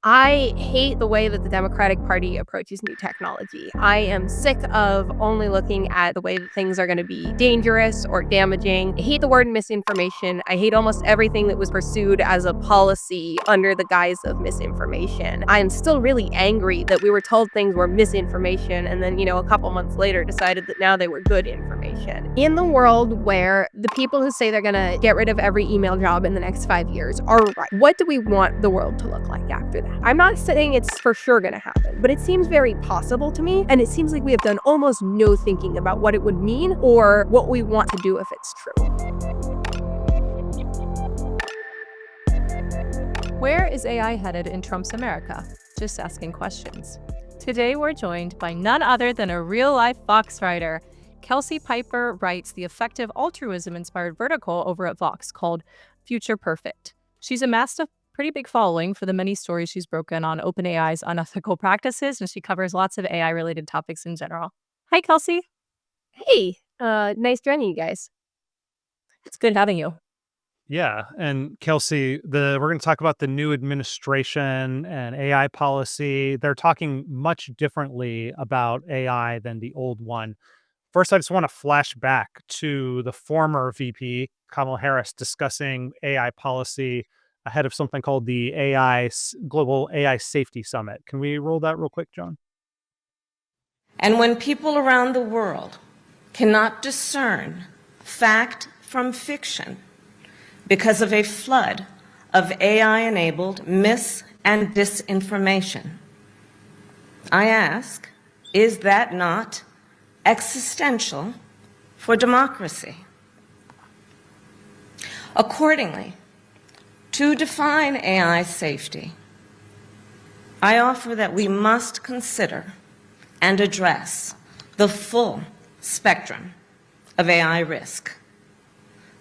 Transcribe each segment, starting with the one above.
I hate the way that the Democratic Party approaches new technology. I am sick of only looking at the way that things are going to be dangerous or damaging. I hate the word misinformation. I hate almost everything that was pursued as a policy under the guise of misinformation. I am still really angry that we were told things were misinformation and then, a couple months later decided that now they were good information. In the world where the people who say they're going to get rid of every email job in the next 5 years are right, what do we want the world to look like after that? I'm not saying it's for sure going to happen, but it seems very possible to me, and it seems like we have done almost no thinking about what it would mean or what we want to do if it's true. Where is AI headed in Trump's America? Just asking questions. Today we're joined by none other than a real-life Vox writer. Kelsey Piper writes the effective altruism-inspired vertical over at Vox called Future Perfect. She's amassed a pretty big following for the many stories she's broken on OpenAI's unethical practices, and she covers lots of AI-related topics in general. Hi, Kelsey. Hey, nice joining you guys. It's good having you. Yeah, and Kelsey, we're going to talk about the new administration and AI policy. They're talking much differently about AI than the old one. First, I just want to flash back to the former VP, Kamala Harris, discussing AI policy ahead of something called the Global AI Safety Summit. Can we roll that real quick, John? And when people around the world cannot discern fact from fiction because of a flood of AI-enabled mis- and disinformation, I ask, is that not existential for democracy? Accordingly, to define AI safety, I offer that we must consider and address the full spectrum of AI risk,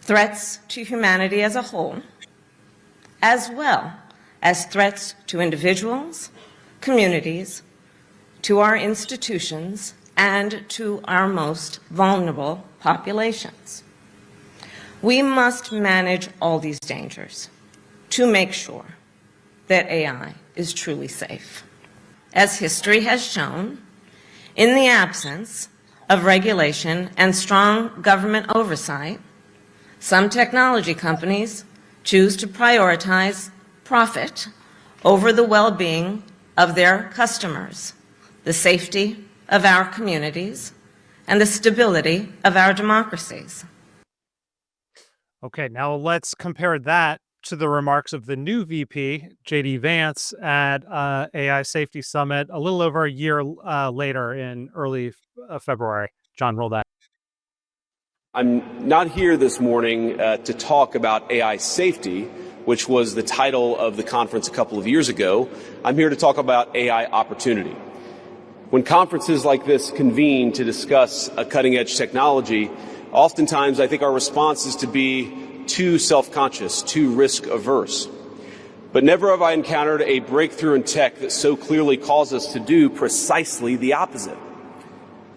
threats to humanity as a whole, as well as threats to individuals, communities, to our institutions, and to our most vulnerable populations. We must manage all these dangers to make sure that AI is truly safe. As history has shown, in the absence of regulation and strong government oversight, some technology companies choose to prioritize profit over the well-being of their customers, the safety of our communities, and the stability of our democracies. Okay, now let's compare that to the remarks of the new VP, JD Vance, at AI Safety Summit a little over a year later in early February. John, roll that. I'm not here this morning to talk about AI safety, which was the title of the conference a couple of years ago. I'm here to talk about AI opportunity. When conferences like this convene to discuss a cutting-edge technology, oftentimes I think our response is to be too self-conscious, too risk-averse. But never have I encountered a breakthrough in tech that so clearly calls us to do precisely the opposite.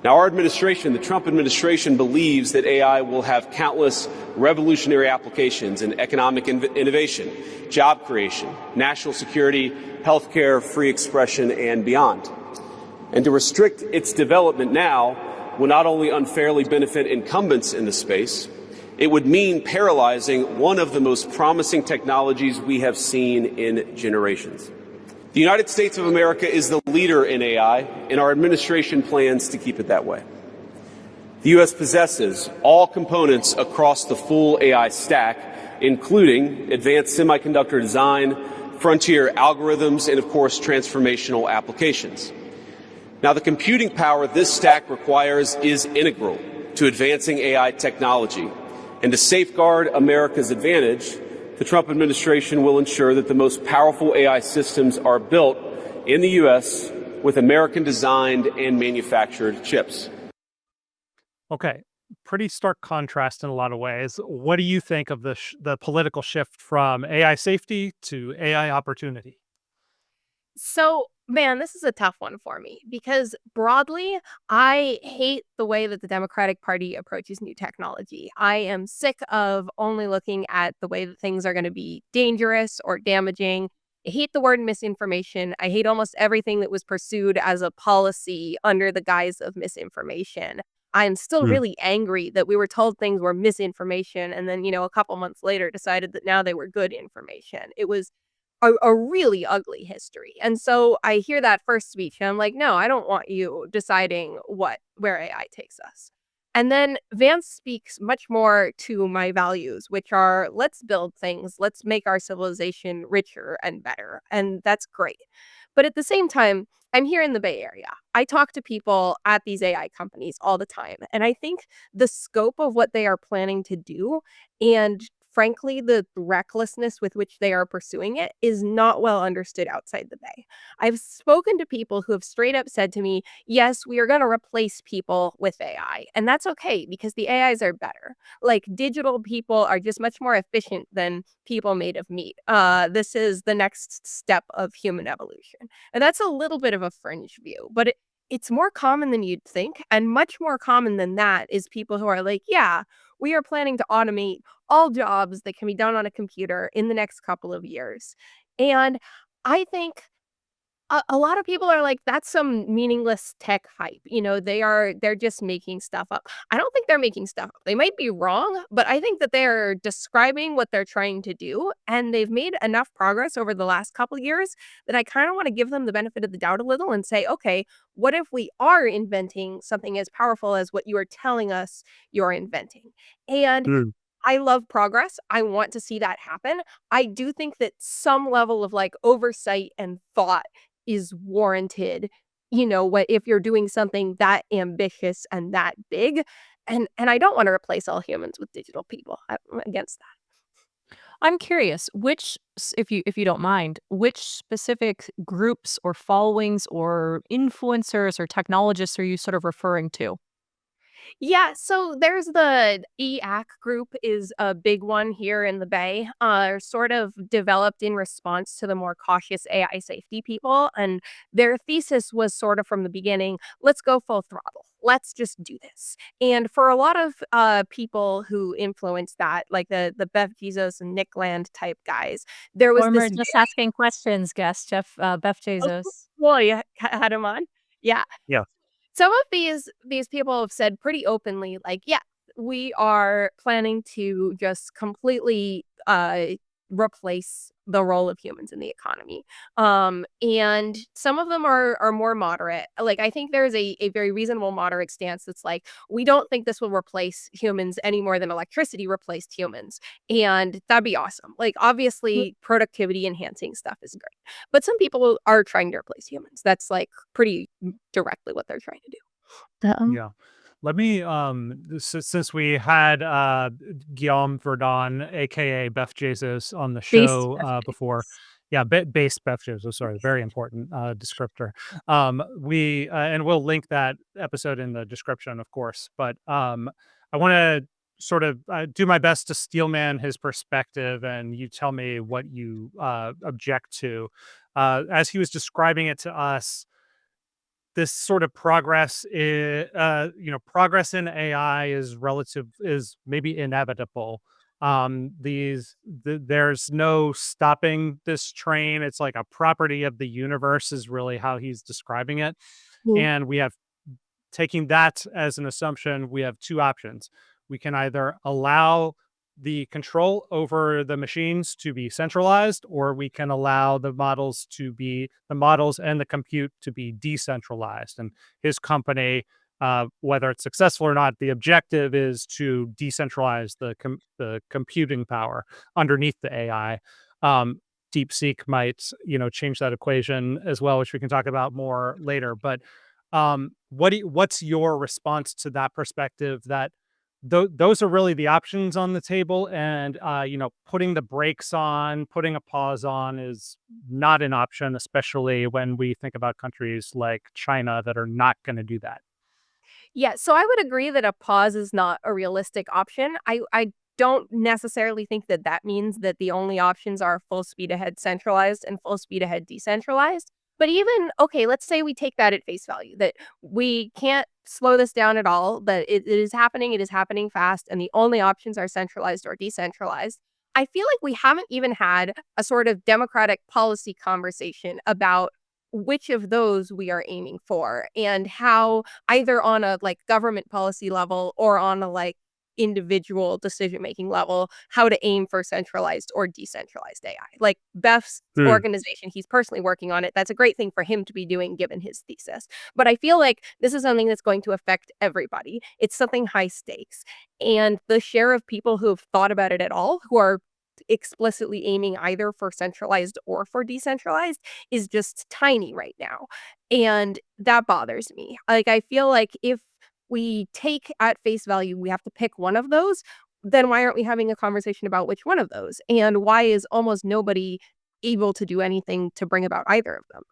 Now, our administration, the Trump administration, believes that AI will have countless revolutionary applications in economic innovation, job creation, national security, healthcare, free expression, and beyond. And to restrict its development now will not only unfairly benefit incumbents in the space, it would mean paralyzing one of the most promising technologies we have seen in generations. The United States of America is the leader in AI, and our administration plans to keep it that way. The U.S. possesses all components across the full AI stack, including advanced semiconductor design, frontier algorithms, and, of course, transformational applications. Now, the computing power this stack requires is integral to advancing AI technology. And to safeguard America's advantage, the Trump administration will ensure that the most powerful AI systems are built in the U.S. with American-designed and manufactured chips. Okay, pretty stark contrast in a lot of ways. What do you think of the political shift from AI safety to AI opportunity? So, man, this is a tough one for me because broadly, I hate the way that the Democratic Party approaches new technology. I am sick of only looking at the way that things are going to be dangerous or damaging. I hate the word misinformation. I hate almost everything that was pursued as a policy under the guise of misinformation. I'm still Mm. really angry that we were told things were misinformation and then, a couple months later decided that now they were good information. It was a really ugly history. And so I hear that first speech and I'm like, no, I don't want you deciding where AI takes us. And then Vance speaks much more to my values, which are let's build things, let's make our civilization richer and better. And that's great. But at the same time, I'm here in the Bay Area. I talk to people at these AI companies all the time. And I think the scope of what they are planning to do and frankly, the recklessness with which they are pursuing it is not well understood outside the Bay. I've spoken to people who have straight up said to me, yes, we are going to replace people with AI. And that's okay because the AIs are better. Like digital people are just much more efficient than people made of meat. This is the next step of human evolution. And that's a little bit of a fringe view, but it's more common than you'd think. And much more common than that is people who are like, yeah, we are planning to automate all jobs that can be done on a computer in the next couple of years. And I think a lot of people are like, "That's some meaningless tech hype." They're just making stuff up. I don't think they're making stuff up. They might be wrong, but I think that they're describing what they're trying to do, and they've made enough progress over the last couple years that I kinda wanna give them the benefit of the doubt a little and say, "Okay, what if we are inventing something as powerful as what you are telling us you're inventing?" And Mm. I love progress. I want to see that happen. I do think that some level of, like, oversight and thought is warranted, what if you're doing something that ambitious and that big, and I don't wanna replace all humans with digital people. I'm against that. I'm curious, if you don't mind, which specific groups or followings or influencers or technologists are you sort of referring to? Yeah, so there's the EAC group is a big one here in the Bay, sort of developed in response to the more cautious AI safety people, and their thesis was sort of from the beginning, "Let's go full throttle. Let's just do this." And for a lot of, people who influenced that, like the Beth Jesus and Nick Land type guys, there was Former this Just Asking Questions guest, Beth Oh, Jesus. cool, you had him on? Yeah. Yeah. Some of these people have said pretty openly, like, "Yeah, we are planning to just completely, replace the role of humans in the economy." And some of them are more moderate. Like, I think there's a very reasonable moderate stance that's like, "We don't think this will replace humans any more than electricity replaced humans," and that'd be awesome. Like, obviously, productivity enhancing stuff is great, but some people are trying to replace humans. That's, like, pretty directly what they're trying to do. Yeah. Let me since we had Guillaume Verdon, aka Beth Jesus, on the Based show before. refugees. Yeah, base Beth Jesus, sorry, very important descriptor. We and we'll link that episode in the description, of course. But I want to sort of do my best to steelman his perspective, and you tell me what you object to. As he was describing it to us, this sort of progress progress in AI is maybe inevitable. There's no stopping this train. It's like a property of the universe is really how he's describing it. Mhm. And we have taking that as an assumption, we have two options. We can either allow the control over the machines to be centralized, or we can allow the models and the compute to be decentralized. And his company, whether it's successful or not, the objective is to decentralize the computing power underneath the AI. DeepSeek might, change that equation as well, which we can talk about more later. But what's your response to that perspective that those are really the options on the table, and putting the brakes on, putting a pause on is not an option, especially when we think about countries like China that are not going to do that. Yeah, so I would agree that a pause is not a realistic option. I don't necessarily think that that means that the only options are full speed ahead centralized and full speed ahead decentralized. But even okay, let's say we take that at face value, that we can't slow this down at all, that it is happening fast, and the only options are centralized or decentralized. I feel like we haven't even had a sort of democratic policy conversation about which of those we are aiming for and how either on a like government policy level or on a like individual decision making level, how to aim for centralized or decentralized AI. Like Beth's Hmm. organization, he's personally working on it. That's a great thing for him to be doing given his thesis. But I feel like this is something that's going to affect everybody. It's something high stakes. And the share of people who have thought about it at all, who are explicitly aiming either for centralized or for decentralized, is just tiny right now. And that bothers me. Like, I feel like if we take at face value, we have to pick one of those, then why aren't we having a conversation about which one of those? And why is almost nobody able to do anything to bring about either of them?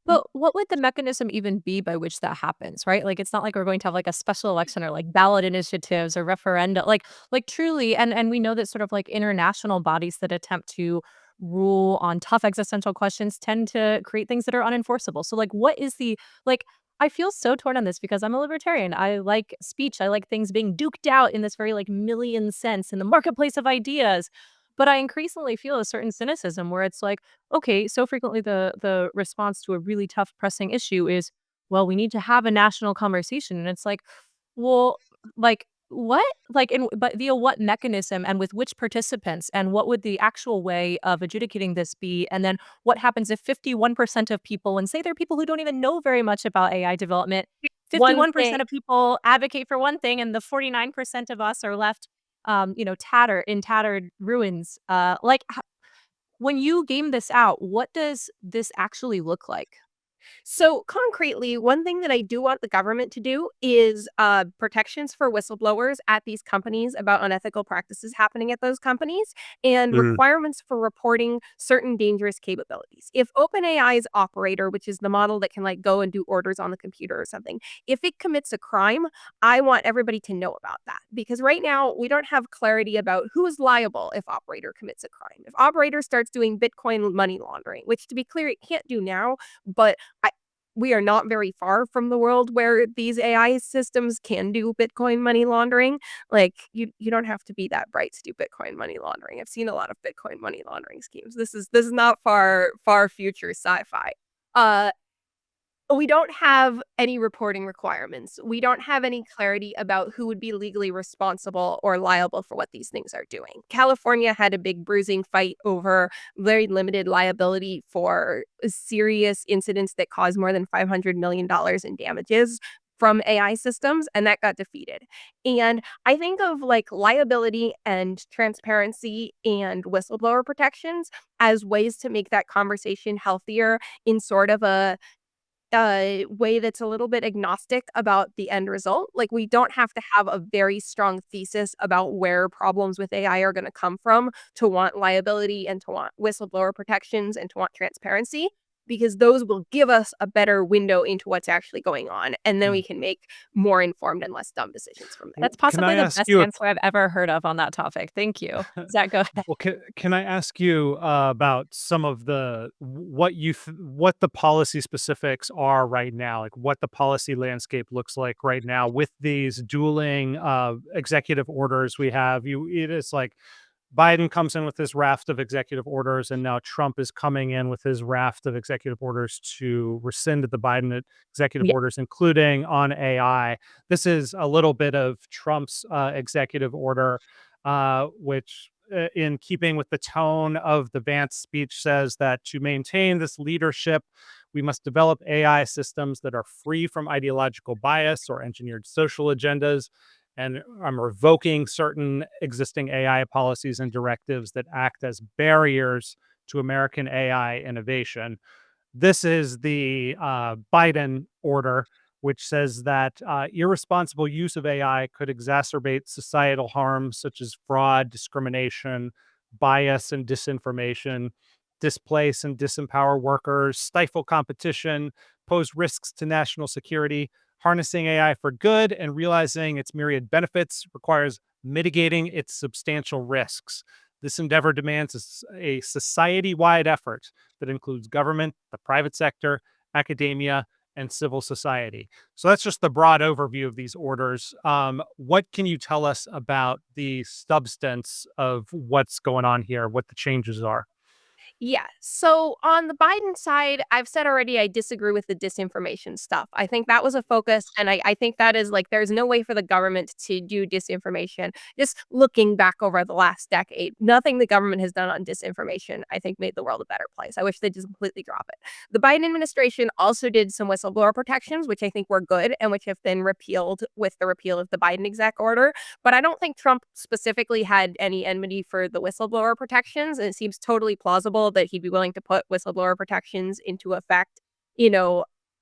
But what would the mechanism even be by which that happens, right? Like, it's not like we're going to have, like, a special election or, like, ballot initiatives or referenda, like, truly and we know that sort of, like, international bodies that attempt to rule on tough existential questions tend to create things that are unenforceable. So, like, what is the like, I feel so torn on this because I'm a libertarian. I like speech. I like things being duked out in this very, like, million sense in the marketplace of ideas. But I increasingly feel a certain cynicism where it's like, okay, so frequently the response to a really tough pressing issue is, well, we need to have a national conversation. And it's like, well, like what? Like in but via what mechanism and with which participants and what would the actual way of adjudicating this be? And then what happens if 51% of people, and say they're people who don't even know very much about AI development, One thing 51% of people advocate for one thing and the 49% of us are left tattered ruins. When you game this out, what does this actually look like? So, concretely, one thing that I do want the government to do is protections for whistleblowers at these companies about unethical practices happening at those companies and Mhm. requirements for reporting certain dangerous capabilities. If OpenAI's operator, which is the model that can like go and do orders on the computer or something, if it commits a crime, I want everybody to know about that because right now we don't have clarity about who is liable if operator commits a crime. If operator starts doing Bitcoin money laundering, which to be clear, it can't do now, but we are not very far from the world where these AI systems can do Bitcoin money laundering. Like you don't have to be that bright to do Bitcoin money laundering. I've seen a lot of Bitcoin money laundering schemes. This is not far future sci-fi. Uh we don't have any reporting requirements. We don't have any clarity about who would be legally responsible or liable for what these things are doing. California had a big bruising fight over very limited liability for serious incidents that caused more than $500 million in damages from AI systems, and that got defeated. And I think of like liability and transparency and whistleblower protections as ways to make that conversation healthier in sort of a way that's a little bit agnostic about the end result. Like, we don't have to have a very strong thesis about where problems with AI are gonna come from to want liability and to want whistleblower protections and to want transparency, because those will give us a better window into what's actually going on, and then we Mm. can make more informed and less dumb decisions from there. That's Can I possibly the ask best you a answer I've ever heard of on that topic. Thank you. Zach, go ahead. Well, can I ask you about some of the what the policy specifics are right now, like what the policy landscape looks like right now with these dueling executive orders we have? It is like Biden comes in with this raft of executive orders, and now Trump is coming in with his raft of executive orders to rescind the Biden executive Yeah. orders, including on AI. This is a little bit of Trump's executive order, which, in keeping with the tone of the Vance speech, says that to maintain this leadership, we must develop AI systems that are free from ideological bias or engineered social agendas. And I'm revoking certain existing AI policies and directives that act as barriers to American AI innovation. This is the Biden order, which says that irresponsible use of AI could exacerbate societal harms such as fraud, discrimination, bias, and disinformation, displace and disempower workers, stifle competition, pose risks to national security. Harnessing AI for good and realizing its myriad benefits requires mitigating its substantial risks. This endeavor demands a society wide effort that includes government, the private sector, academia, and civil society. So that's just the broad overview of these orders. What can you tell us about the substance of what's going on here, what the changes are? Yeah. So on the Biden side, I've said already I disagree with the disinformation stuff. I think that was a focus. And I think that is like, there's no way for the government to do disinformation. Just looking back over the last decade, nothing the government has done on disinformation, I think, made the world a better place. I wish they'd just completely drop it. The Biden administration also did some whistleblower protections, which I think were good and which have been repealed with the repeal of the Biden exec order. But I don't think Trump specifically had any enmity for the whistleblower protections. And it seems totally plausible that he'd be willing to put whistleblower protections into effect,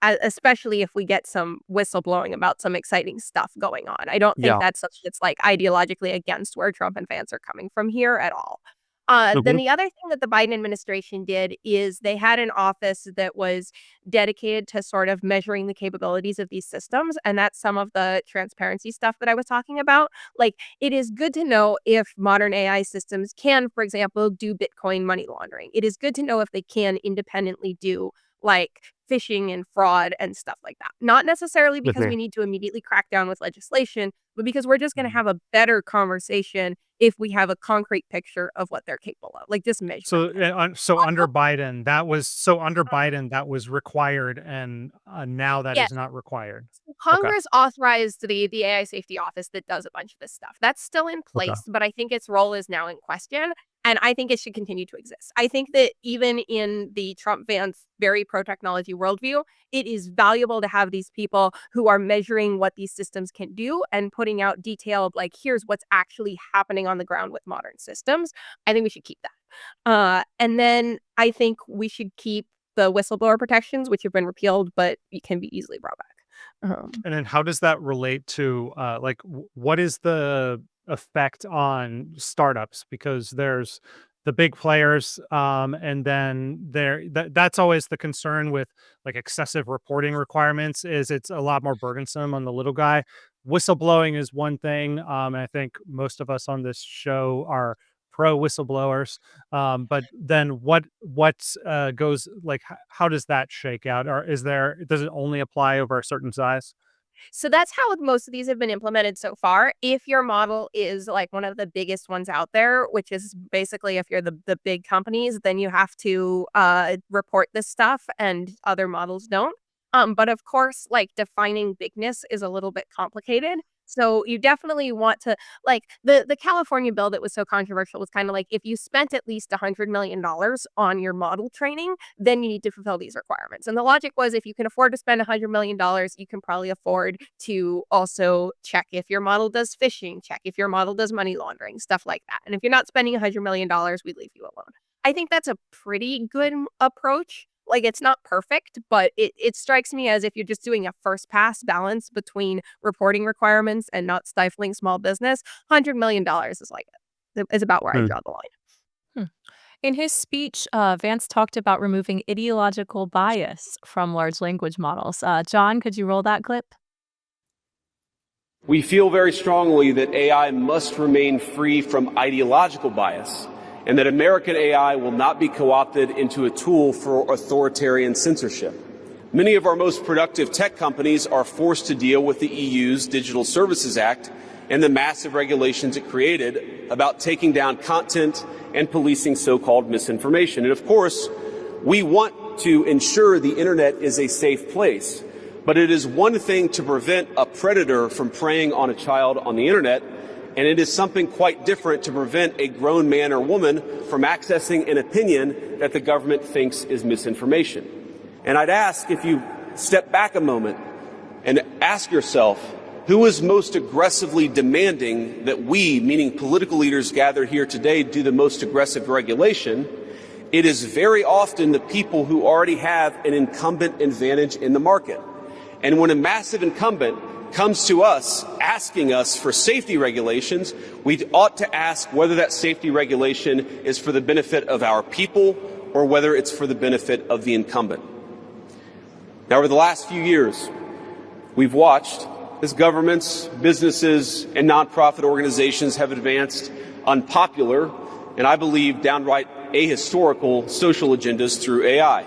especially if we get some whistleblowing about some exciting stuff going on. I don't think Yeah. that's something that's like ideologically against where Trump and Vance are coming from here at all. Then Mhm. the other thing that the Biden administration did is they had an office that was dedicated to sort of measuring the capabilities of these systems. And that's some of the transparency stuff that I was talking about. Like, it is good to know if modern AI systems can, for example, do Bitcoin money laundering. It is good to know if they can independently do like phishing and fraud and stuff like that. Not necessarily because Okay. we need to immediately crack down with legislation, but because we're just going to Mhm. have a better conversation if we have a concrete picture of what they're capable of, like just measuring So, it. under Also, uh, Biden, that was required, and now that is yes, not required. Okay. Congress authorized the AI safety office that does a bunch of this stuff. That's still in Okay. place, but I think its role is now in question. And I think it should continue to exist. I think that even in the Trump Vance very pro technology worldview, it is valuable to have these people who are measuring what these systems can do and putting out detailed, like, here's what's actually happening on the ground with modern systems. I think we should keep that. And then I think we should keep the whistleblower protections, which have been repealed, but can be easily brought back. And then how does that relate to, what is the effect on startups? Because there's the big players, and then that's always the concern with like excessive reporting requirements is it's a lot more burdensome on the little guy. Whistleblowing is one thing, and I think most of us on this show are pro whistleblowers. But then what goes like how does that shake out? Or does it only apply over a certain size? So that's how most of these have been implemented so far. If your model is like one of the biggest ones out there, which is basically if you're the big companies, then you have to report this stuff and other models don't. But of course, like defining bigness is a little bit complicated. So you definitely want to like the California bill that was so controversial was kind of like if you spent at least $100 million on your model training, then you need to fulfill these requirements. And the logic was if you can afford to spend $100 million, you can probably afford to also check if your model does phishing, check if your model does money laundering, stuff like that. And if you're not spending $100 million, we leave you alone. I think that's a pretty good approach. Like, it's not perfect, but it strikes me as if you're just doing a first pass balance between reporting requirements and not stifling small business, $100 million is about where I Hmm. draw the line. Hmm. In his speech, Vance talked about removing ideological bias from large language models. John, could you roll that clip? We feel very strongly that AI must remain free from ideological bias, and that American AI will not be co-opted into a tool for authoritarian censorship. Many of our most productive tech companies are forced to deal with the EU's Digital Services Act and the massive regulations it created about taking down content and policing so-called misinformation. And of course, we want to ensure the internet is a safe place, but it is one thing to prevent a predator from preying on a child on the internet, and it is something quite different to prevent a grown man or woman from accessing an opinion that the government thinks is misinformation. And I'd ask if you step back a moment and ask yourself, who is most aggressively demanding that we, meaning political leaders gathered here today, do the most aggressive regulation? It is very often the people who already have an incumbent advantage in the market. And when a massive incumbent comes to us asking us for safety regulations, we ought to ask whether that safety regulation is for the benefit of our people or whether it's for the benefit of the incumbent. Now, over the last few years, we've watched as governments, businesses, and nonprofit organizations have advanced unpopular and I believe downright ahistorical social agendas through AI.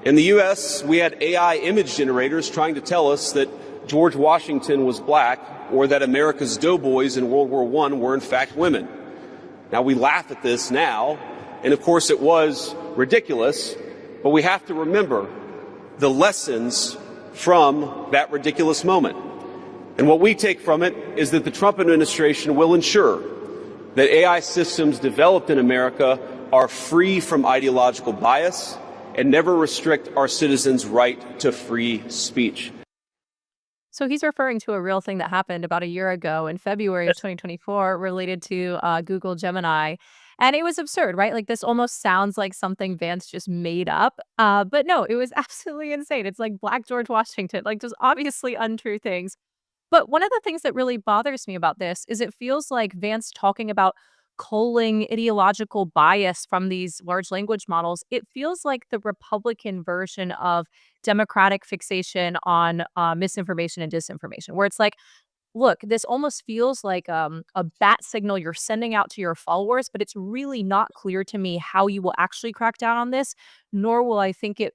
In the U.S., we had AI image generators trying to tell us that George Washington was black or that America's doughboys in World War I were in fact women. Now, we laugh at this now, and of course it was ridiculous, but we have to remember the lessons from that ridiculous moment. And what we take from it is that the Trump administration will ensure that AI systems developed in America are free from ideological bias and never restrict our citizens' right to free speech. So he's referring to a real thing that happened about a year ago in February of 2024 related to Google Gemini. And it was absurd, right? Like this almost sounds like something Vance just made up. But no, it was absolutely insane. It's like Black George Washington, like just obviously untrue things. But one of the things that really bothers me about this is it feels like Vance talking about culling ideological bias from these large language models. It feels like the Republican version of democratic fixation on misinformation and disinformation, where it's like, look, this almost feels like a bat signal you're sending out to your followers, but it's really not clear to me how you will actually crack down on this, nor will I think it,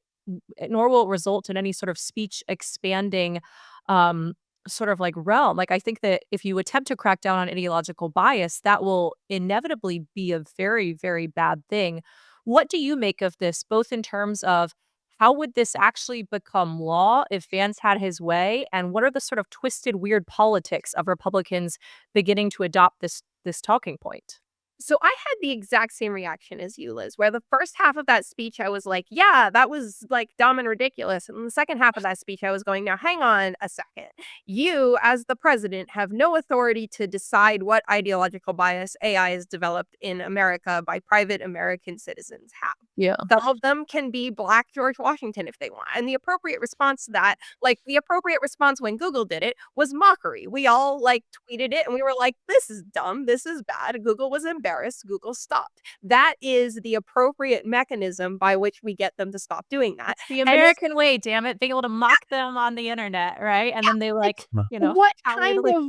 nor will it result in any sort of speech expanding um, sort of like realm. Like, I think that if you attempt to crack down on ideological bias, that will inevitably be a very, very bad thing. What do you make of this, both in terms of how would this actually become law if Vance had his way? And what are the sort of twisted, weird politics of Republicans beginning to adopt this talking point? So I had the exact same reaction as you, Liz, where the first half of that speech, I was like, yeah, that was like dumb and ridiculous. And the second half of that speech, I was going, now hang on a second. You, as the president, have no authority to decide what ideological bias AI is developed in America by private American citizens have. Yeah. Some of them can be Black George Washington if they want. And the appropriate response to that, like the appropriate response when Google did it, was mockery. We all like tweeted it and we were like, this is dumb. This is bad. Google was embarrassed. Google stopped. That is the appropriate mechanism by which we get them to stop doing that. It's the American way, damn it. Being able to mock them on the internet, right? And then they like, What kind outwardly- of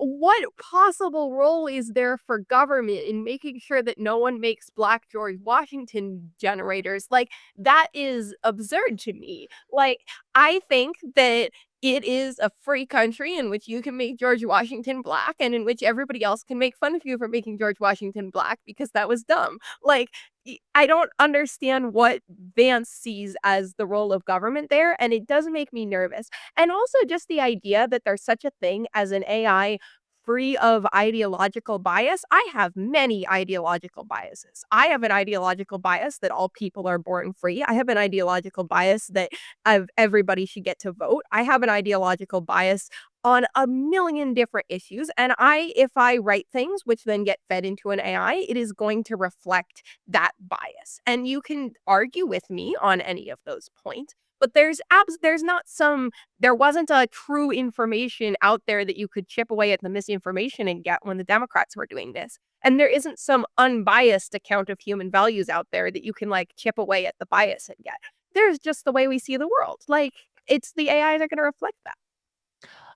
what possible role is there for government in making sure that no one makes Black George Washington generators? Like, that is absurd to me. Like, I think that it is a free country in which you can make George Washington black and in which everybody else can make fun of you for making George Washington black because that was dumb. Like, I don't understand what Vance sees as the role of government there, and it does make me nervous. And also just the idea that there's such a thing as an AI free of ideological bias. I have many ideological biases. I have an ideological bias that all people are born free. I have an ideological bias that everybody should get to vote. I have an ideological bias on a million different issues. And if I write things which then get fed into an AI, it is going to reflect that bias. And you can argue with me on any of those points, but there wasn't a true information out there that you could chip away at the misinformation and get when the Democrats were doing this. And there isn't some unbiased account of human values out there that you can like chip away at the bias and get. There's just the way we see the world. Like, it's the AI that are going to reflect that.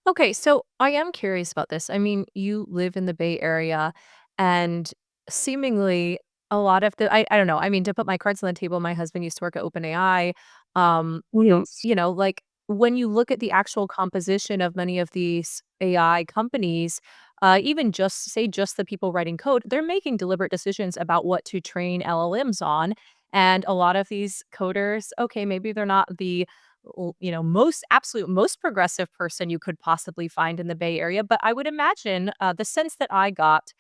Okay, so I am curious about this. I mean, you live in the Bay Area, and seemingly a lot of I don't know. I mean, to put my cards on the table, my husband used to work at OpenAI. Yes. Like when you look at the actual composition of many of these AI companies, even just the people writing code, they're making deliberate decisions about what to train LLMs on. And a lot of these coders, okay, maybe they're not the most progressive person you could possibly find in the Bay Area. But I would imagine the sense that I got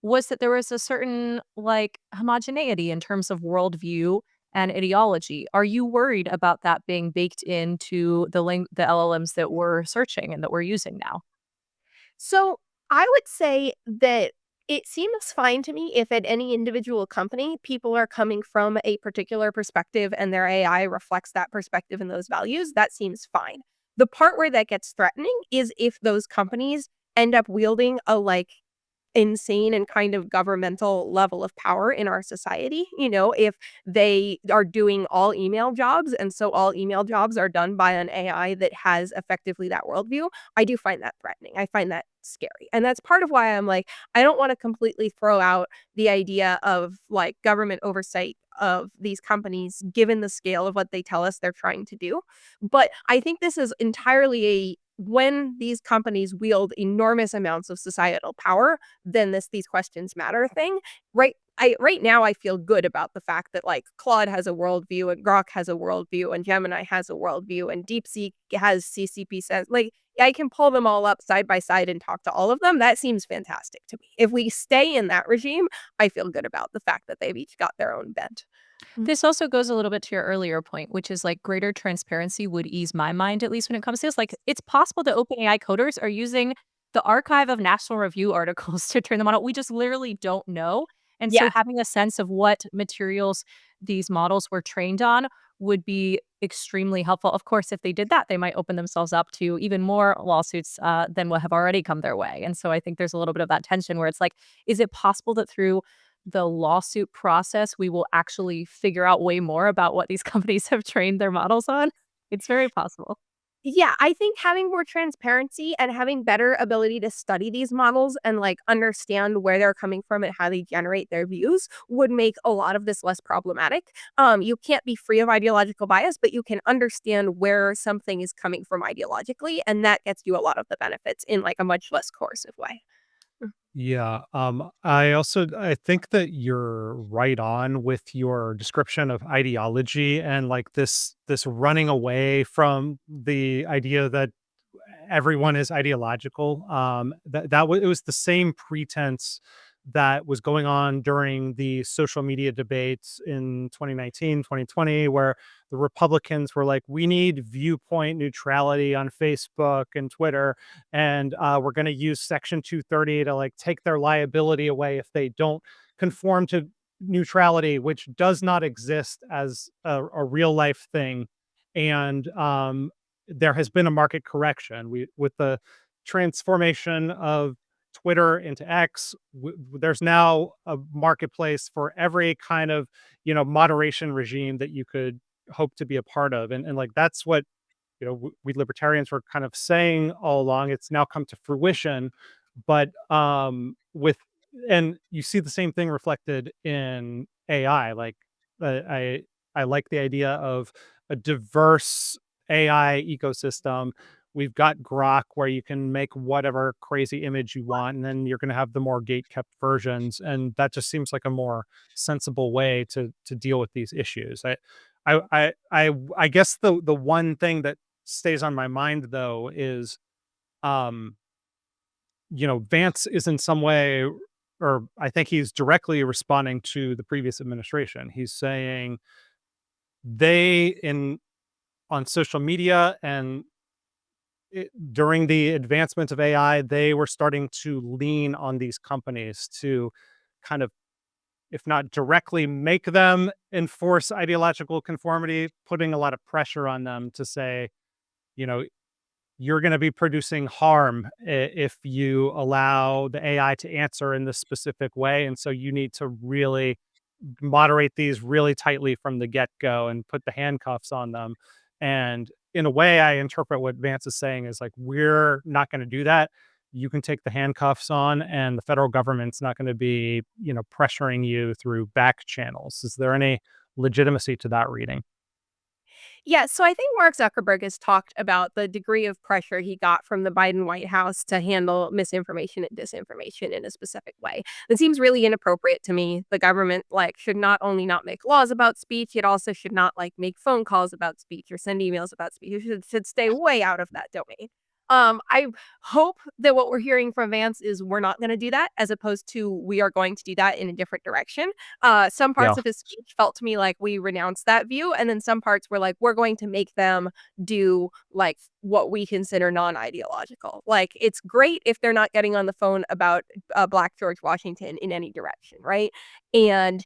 was that there was a certain like homogeneity in terms of worldview and ideology. Are you worried about that being baked into the LLMs that we're searching and that we're using now? So I would say that it seems fine to me if at any individual company, people are coming from a particular perspective and their AI reflects that perspective and those values. That seems fine. The part where that gets threatening is if those companies end up wielding insane and kind of governmental level of power in our society. If they are doing all email jobs, and so all email jobs are done by an AI that has effectively that worldview, I do find that threatening. I find that scary. And that's part of why I'm like, I don't want to completely throw out the idea of like government oversight of these companies, given the scale of what they tell us they're trying to do. But I think this is entirely when these companies wield enormous amounts of societal power, then these questions matter thing. Right now I feel good about the fact that like Claude has a worldview and Grok has a worldview and Gemini has a worldview and DeepSeek has CCP says like I can pull them all up side by side and talk to all of them. That seems fantastic to me. If we stay in that regime, I feel good about the fact that they've each got their own bent. This also goes a little bit to your earlier point, which is like greater transparency would ease my mind, at least when it comes to this. Like, it's possible that OpenAI coders are using the archive of National Review articles to train the model. We just literally don't know. And so Yeah. having a sense of what materials these models were trained on would be extremely helpful. Of course, if they did that, they might open themselves up to even more lawsuits than what have already come their way. And so I think there's a little bit of that tension where it's like, is it possible that through the lawsuit process, we will actually figure out way more about what these companies have trained their models on? It's very possible. Yeah, I think having more transparency and having better ability to study these models and like understand where they're coming from and how they generate their views would make a lot of this less problematic. You can't be free of ideological bias, but you can understand where something is coming from ideologically, and that gets you a lot of the benefits in like a much less coercive way. Yeah, I think that you're right on with your description of ideology and like this running away from the idea that everyone is ideological. It was the same pretense that was going on during the social media debates in 2019, 2020, where the Republicans were like, we need viewpoint neutrality on Facebook and Twitter, and we're going to use Section 230 to like take their liability away if they don't conform to neutrality, which does not exist as a real life thing. And there has been a market correction. With the transformation of Twitter into X, there's now a marketplace for every kind of moderation regime that you could hope to be a part of, and like that's what we libertarians were kind of saying all along. It's now come to fruition, but with and you see the same thing reflected in AI. Like I like the idea of a diverse AI ecosystem. We've got Grok where you can make whatever crazy image you want, and then you're going to have the more gate kept versions, and that just seems like a more sensible way to deal with these issues. I guess the one thing that stays on my mind though is um Vance is in some way, or I think he's directly responding to the previous administration. He's saying they in on social media and during the advancement of AI, they were starting to lean on these companies to kind of, if not directly make them enforce ideological conformity, putting a lot of pressure on them to say, you know, you're going to be producing harm if you allow the AI to answer in this specific way. And so you need to really moderate these really tightly from the get-go and put the handcuffs on them. And in a way, I interpret what Vance is saying is like, we're not going to do that. You can take the handcuffs on, and the federal government's not going to be, pressuring you through back channels. Is there any legitimacy to that reading? Yeah, so I think Mark Zuckerberg has talked about the degree of pressure he got from the Biden White House to handle misinformation and disinformation in a specific way. It seems really inappropriate to me. The government should not only not make laws about speech, it also should not make phone calls about speech or send emails about speech. It should stay way out of that domain. I hope that what we're hearing from Vance is we're not going to do that, as opposed to we are going to do that in a different direction. Some Yeah. parts of his speech felt to me like we renounced that view, and then some parts were like we're going to make them do what we consider non-ideological. Like, it's great if they're not getting on the phone about Black George Washington in any direction, right? And,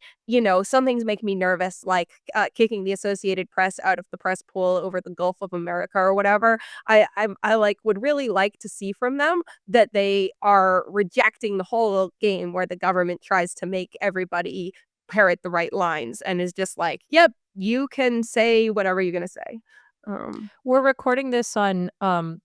some things make me nervous, like kicking the Associated Press out of the press pool over the Gulf of America or whatever. I like would really like to see from them that they are rejecting the whole game where the government tries to make everybody parrot the right lines and is just like, yep, you can say whatever you're gonna say. We're recording this on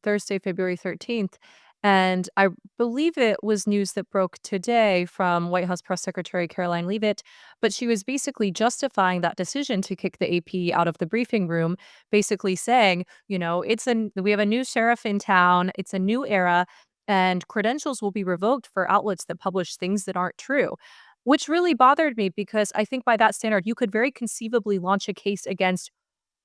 Thursday, February 13th, and I believe it was news that broke today from White House Press Secretary Caroline Leavitt, but she was basically justifying that decision to kick the AP out of the briefing room, basically saying, we have a new sheriff in town, it's a new era, and credentials will be revoked for outlets that publish things that aren't true. Which really bothered me because I think by that standard, you could very conceivably launch a case against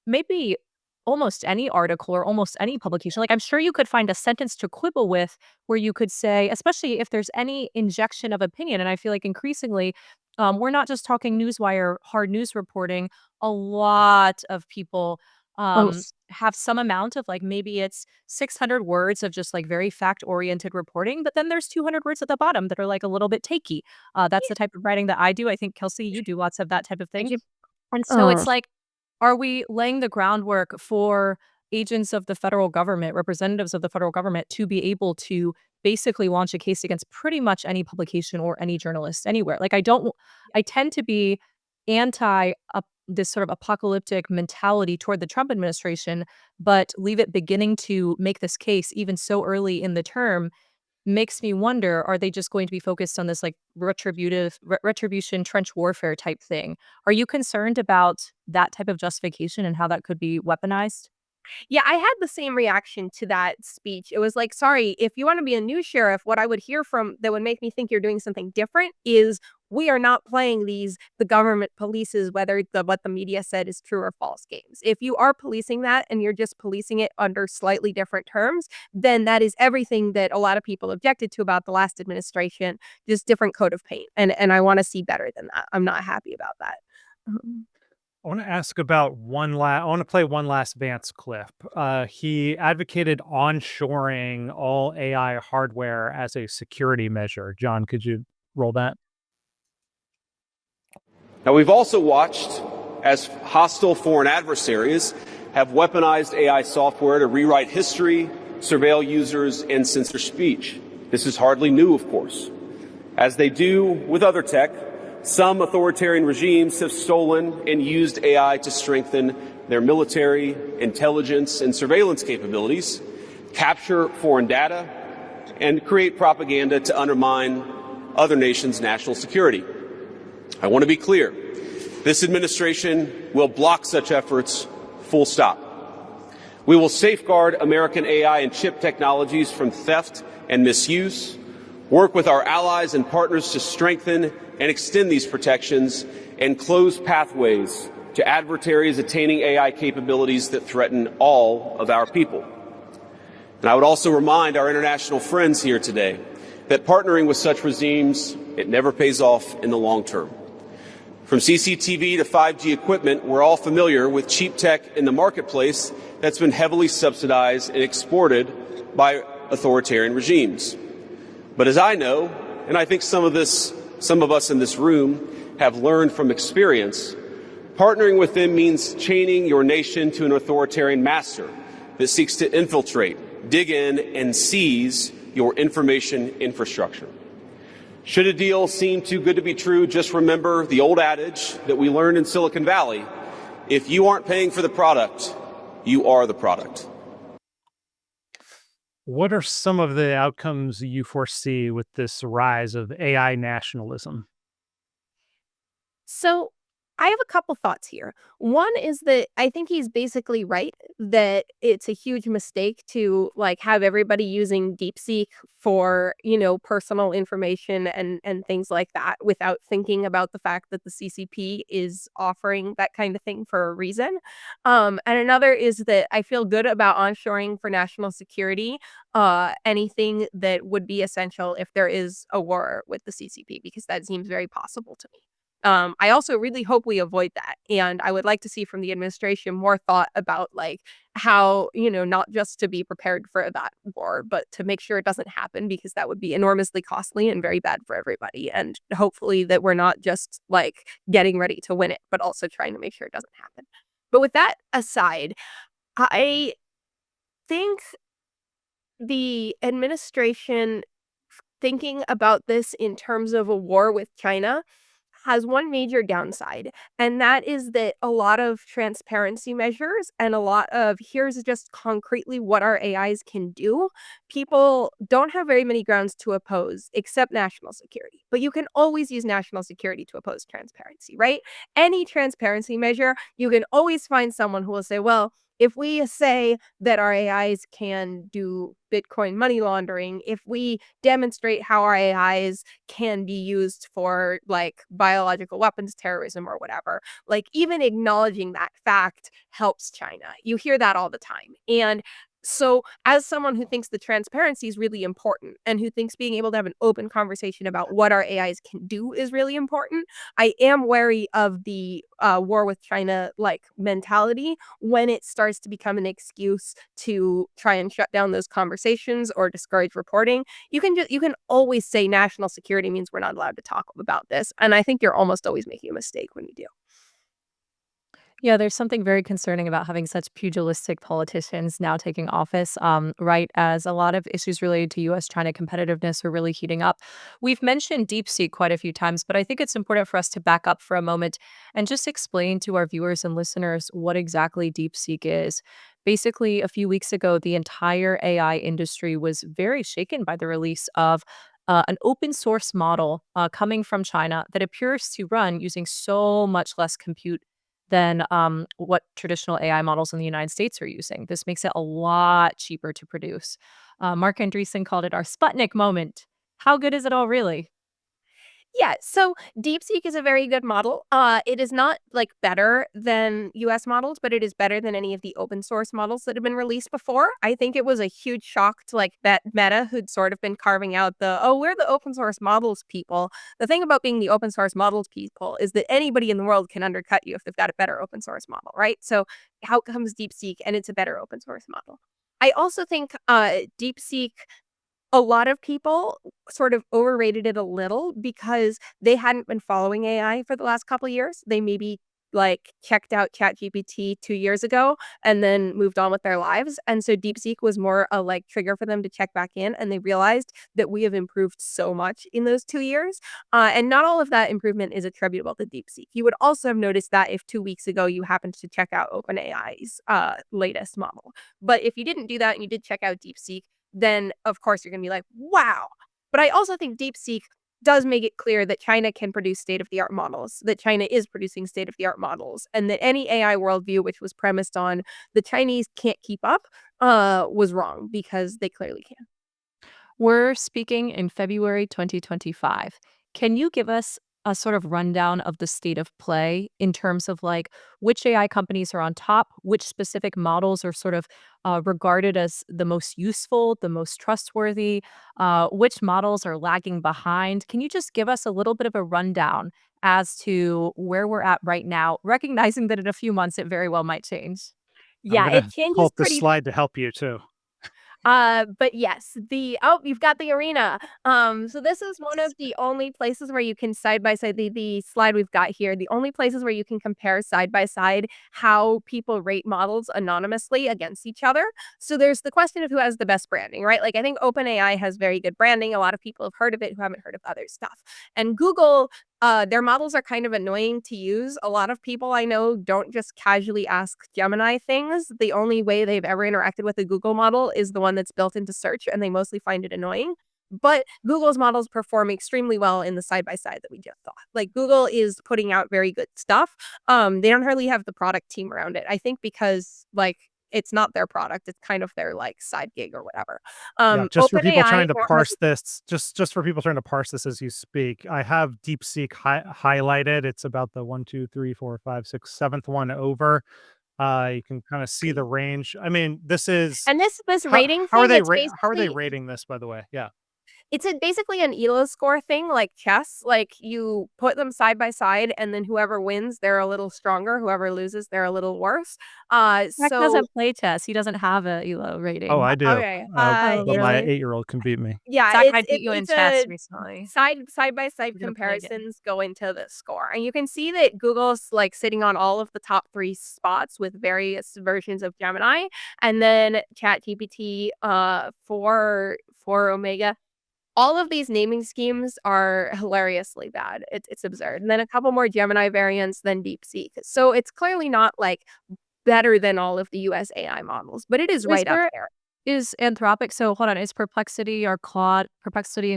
maybe almost any article or almost any publication. Like, I'm sure you could find a sentence to quibble with where you could say, especially if there's any injection of opinion. And I feel like increasingly, we're not just talking newswire, hard news reporting. A lot of people Oh, have some amount of like maybe it's 600 words of just like very fact oriented reporting, but then there's 200 words at the bottom that are like a little bit takey. That's the type of writing that I do. I think Kelsey, you do lots of that type of thank thing. you. And so Uh, it's like, are we laying the groundwork for agents of the federal government, representatives of the federal government to be able to basically launch a case against pretty much any publication or any journalist anywhere? Like, I tend to be anti this sort of apocalyptic mentality toward the Trump administration, but leave it beginning to make this case even so early in the term makes me wonder, are they just going to be focused on this like retribution trench warfare type thing? Are you concerned about that type of justification and how that could be weaponized? Yeah, I had the same reaction to that speech. It was like, sorry, if you want to be a new sheriff, what I would hear from that would make me think you're doing something different is we are not playing the government polices whether what the media said is true or false games. If you are policing that and you're just policing it under slightly different terms, then that is everything that a lot of people objected to about the last administration, just different coat of paint. And I want to see better than that. I'm not happy about that. Um, I want to ask about I want to play one last Vance clip. He advocated onshoring all AI hardware as a security measure. John, could you roll that? Now, we've also watched as hostile foreign adversaries have weaponized AI software to rewrite history, surveil users, and censor speech. This is hardly new, of course. As they do with other tech, some authoritarian regimes have stolen and used AI to strengthen their military, intelligence, and surveillance capabilities, capture foreign data, and create propaganda to undermine other nations' national security. I want to be clear. This administration will block such efforts, full stop. We will safeguard American AI and chip technologies from theft and misuse, work with our allies and partners to strengthen and extend these protections, and close pathways to adversaries attaining AI capabilities that threaten all of our people. And I would also remind our international friends here today that partnering with such regimes, it never pays off in the long term. From CCTV to 5G equipment, we're all familiar with cheap tech in the marketplace that's been heavily subsidized and exported by authoritarian regimes. But as I know, and I think some of us in this room have learned from experience, partnering with them means chaining your nation to an authoritarian master that seeks to infiltrate, dig in, and seize your information infrastructure. Should a deal seem too good to be true, just remember the old adage that we learned in Silicon Valley: if you aren't paying for the product, you are the product. What are some of the outcomes you foresee with this rise of AI nationalism? So I have a couple thoughts here. One is that I think he's basically right that it's a huge mistake to like have everybody using DeepSeek for, personal information and things like that without thinking about the fact that the CCP is offering that kind of thing for a reason. And another is that I feel good about onshoring for national security, anything that would be essential if there is a war with the CCP, because that seems very possible to me. I also really hope we avoid that. And I would like to see from the administration more thought about like how, not just to be prepared for that war, but to make sure it doesn't happen, because that would be enormously costly and very bad for everybody. And hopefully that we're not just like getting ready to win it, but also trying to make sure it doesn't happen. But with that aside, I think the administration thinking about this in terms of a war with China has one major downside, and that is that a lot of transparency measures and a lot of here's just concretely what our AIs can do, people don't have very many grounds to oppose except national security. But you can always use national security to oppose transparency, right? Any transparency measure, you can always find someone who will say, well, if we say that our AIs can do Bitcoin money laundering, if we demonstrate how our AIs can be used for like biological weapons terrorism or whatever, like even acknowledging that fact helps China. You hear that all the time. And so, as someone who thinks the transparency is really important and who thinks being able to have an open conversation about what our AIs can do is really important, I am wary of the war with China like mentality when it starts to become an excuse to try and shut down those conversations or discourage reporting. You can always say national security means we're not allowed to talk about this, and I think you're almost always making a mistake when you do. Yeah, there's something very concerning about having such pugilistic politicians now taking office, right as a lot of issues related to U.S. China competitiveness are really heating up. We've mentioned DeepSeek quite a few times, but I think it's important for us to back up for a moment and just explain to our viewers and listeners what exactly DeepSeek is. Basically, a few weeks ago, the entire AI industry was very shaken by the release of an open source model coming from China that appears to run using so much less compute than what traditional AI models in the United States are using. This makes it a lot cheaper to produce. Mark Andreessen called it our Sputnik moment. How good is it all really? Yeah, so DeepSeek is a very good model. It is not like better than US models, but it is better than any of the open source models that have been released before. I think it was a huge shock to like that Meta, who'd sort of been carving out we're the open source models people. The thing about being the open source models people is that anybody in the world can undercut you if they've got a better open source model, right? So how comes DeepSeek and it's a better open source model? I also think DeepSeek, a lot of people sort of overrated it a little because they hadn't been following AI for the last couple of years. They maybe like checked out ChatGPT 2 years ago and then moved on with their lives. And so DeepSeek was more a like trigger for them to check back in, and they realized that we have improved so much in those 2 years. And not all of that improvement is attributable to DeepSeek. You would also have noticed that if 2 weeks ago you happened to check out OpenAI's latest model. But if you didn't do that and you did check out DeepSeek, then of course you're going to be like, wow. But I also think DeepSeek does make it clear that China can produce state of the art models, that China is producing state of the art models, and that any AI worldview which was premised on the Chinese can't keep up was wrong, because they clearly can. We're speaking in February 2025. Can you give us a sort of rundown of the state of play in terms of like which AI companies are on top, which specific models are sort of regarded as the most useful, the most trustworthy, which models are lagging behind? Can you just give us a little bit of a rundown as to where we're at right now, recognizing that in a few months it very well might change? I'm Yeah, it gonna pull changes up this pretty. slide to help you too. But yes, you've got the arena. So this is one of the only places where you can side by side the slide we've got here. The only places where you can compare side by side how people rate models anonymously against each other. So there's the question of who has the best branding, right? Like I think OpenAI has very good branding. A lot of people have heard of it who haven't heard of other stuff. And Google, their models are kind of annoying to use. A lot of people I know don't just casually ask Gemini things. The only way they've ever interacted with a Google model is the one that's built into search, and they mostly find it annoying. But Google's models perform extremely well in the side by side that we just saw. Like Google is putting out very good stuff. They don't hardly have the product team around it. I think because like it's not their product, it's kind of their like side gig or whatever. Yeah, just for people OpenAI trying to parse this, just for people trying to parse this as you speak, I have DeepSeek highlighted. It's about the one, two, three, four, five, six, seventh one over. You can kind of see the range. I mean, this is and this how rating how are thing, they it's how are they basically rating this, by the way? Yeah. It's basically an ELO score thing, like chess. Like, you put them side by side, and then whoever wins, they're a little stronger. Whoever loses, they're a little worse. Jack So doesn't play chess. He doesn't have a ELO Oh, rating. I do. okay, Oh, But my it's really? 8-year-old can beat me. yeah, Zach it's might beat you in it's chess a recently. side by side We're gonna play again. comparisons go into the score, and you can see that Google's like sitting on all of the top 3 spots with various versions of Gemini, and then ChatGPT for Omega. All of these naming schemes are hilariously bad. It's absurd. And then a couple more Gemini variants, then DeepSeek. So it's clearly not like better than all of the US AI models, but it is Is right up there there. is Anthropic so hold on, is Perplexity and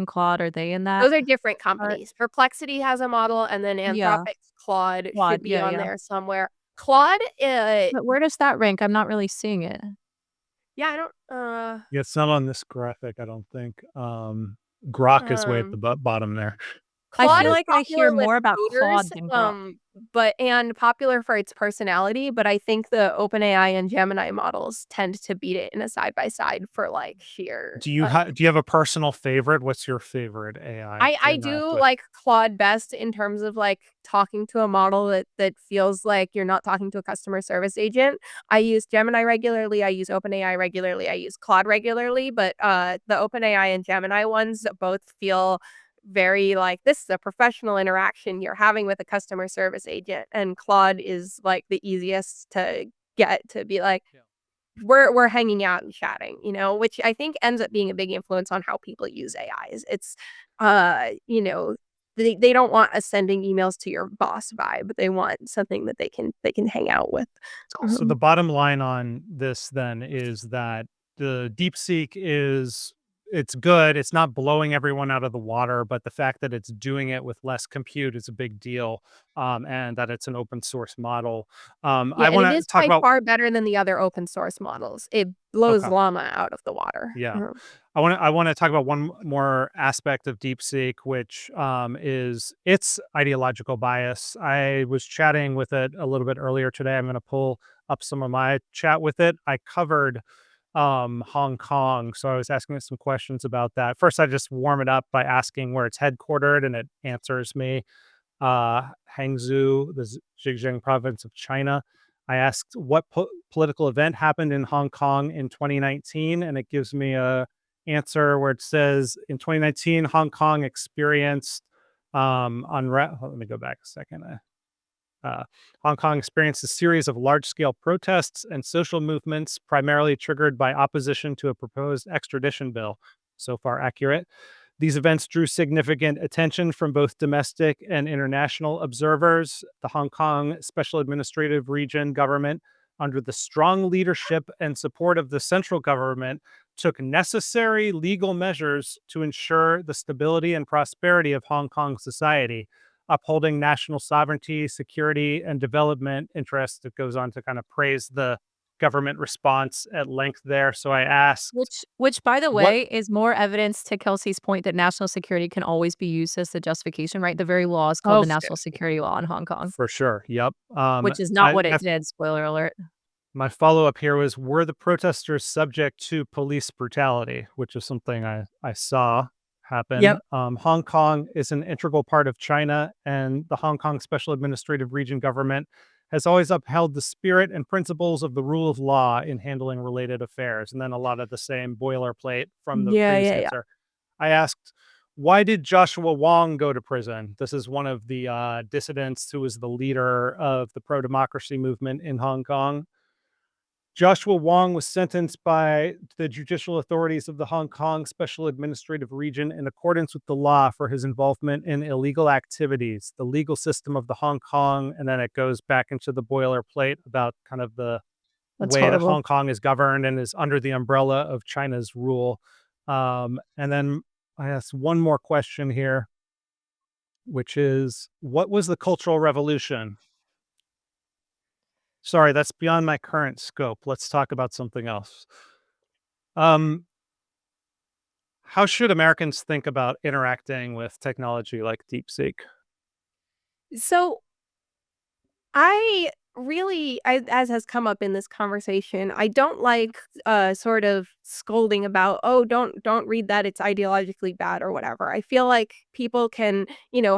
Claude, are they in that Those are different part? companies. Perplexity has a model, and then Yeah, Anthropic's Claude Claude, should be yeah, on yeah. there somewhere. Claude, But where does that rank? I'm not really seeing it. yeah, I don't, Yeah, it's not on this graphic, I don't think. Grok is way at the um bottom there. I Claude feel is like I hear popular with more about coders, Claude than Grok. and popular for its personality, but I think the OpenAI and Gemini models tend to beat it in a side by side for like sheer Do you have a personal favorite? What's your favorite AI to I interact do with? like Claude best in terms of like talking to a model that feels like you're not talking to a customer service agent. I use Gemini regularly, I use OpenAI regularly, I use Claude regularly, but the OpenAI and Gemini ones both feel very like this is a professional interaction you're having with a customer service agent, and Claude is like the easiest to get to be like we're hanging out and chatting, which I think ends up being a big influence on how people use AIs. It's, you know, they don't want a sending emails to your boss vibe. They want something that they can hang out with. So the Um, bottom line on this then is that the DeepSeek it's good. It's not blowing everyone out of the water, but the fact that it's doing it with less compute is a big deal, and that it's an open source model. yeah, I and want it to is talk by about far better than the other open source models. It blows okay. llama out of the water. Yeah. I want to talk about one more aspect of DeepSeek, which is its ideological bias. I was chatting with it a little bit earlier today. I'm going to pull up some of my chat with it. I covered Hong Kong, so I was asking it some questions about that. First, I just warm it up by asking where it's headquartered, and it answers me Hangzhou, the Zhejiang province of China. I asked what political event happened in Hong Kong in 2019, and it gives me a answer where it says in 2019, Hong Kong experienced unrest. Let me go back a second. Hong Kong experienced a series of large-scale protests and social movements, primarily triggered by opposition to a proposed extradition bill. So far, accurate. These events drew significant attention from both domestic and international observers. The Hong Kong Special Administrative Region government, under the strong leadership and support of the central government, took necessary legal measures to ensure the stability and prosperity of Hong Kong society, upholding national sovereignty, security, and development interests. It goes on to kind of praise the government response at length there. So I asked, Which, by the what way, is more evidence to Kelsey's point that national security can always be used as the justification, right? The very law is called the Oh, National Security Law in Hong Kong, for sure. Yep. which is not what it did, spoiler alert. My follow up here was, were the protesters subject to police brutality, which is something I saw happen. yep. Hong Kong is an integral part of China, and the Hong Kong Special Administrative Region government has always upheld the spirit and principles of the rule of law in handling related affairs. And then a lot of the same boilerplate from the Yeah, previous yeah, yeah. answer. I asked, why did Joshua Wong go to prison? This is one of the dissidents who was the leader of the pro democracy movement in Hong Kong. Joshua Wong was sentenced by the judicial authorities of the Hong Kong Special Administrative Region in accordance with the law for his involvement in illegal activities, the legal system of the Hong Kong, and then it goes back into the boilerplate about kind of the That's way that horrible. Hong Kong is governed and is under the umbrella of China's rule. And then I asked one more question here, which is, what was the Cultural Revolution? Sorry, that's beyond my current scope. Let's talk about something else. Um, how should Americans think about interacting with technology like DeepSeek? So I really, as has come up in this conversation, I don't like sort of scolding about, oh, don't read that, it's ideologically bad or whatever. I feel like people can,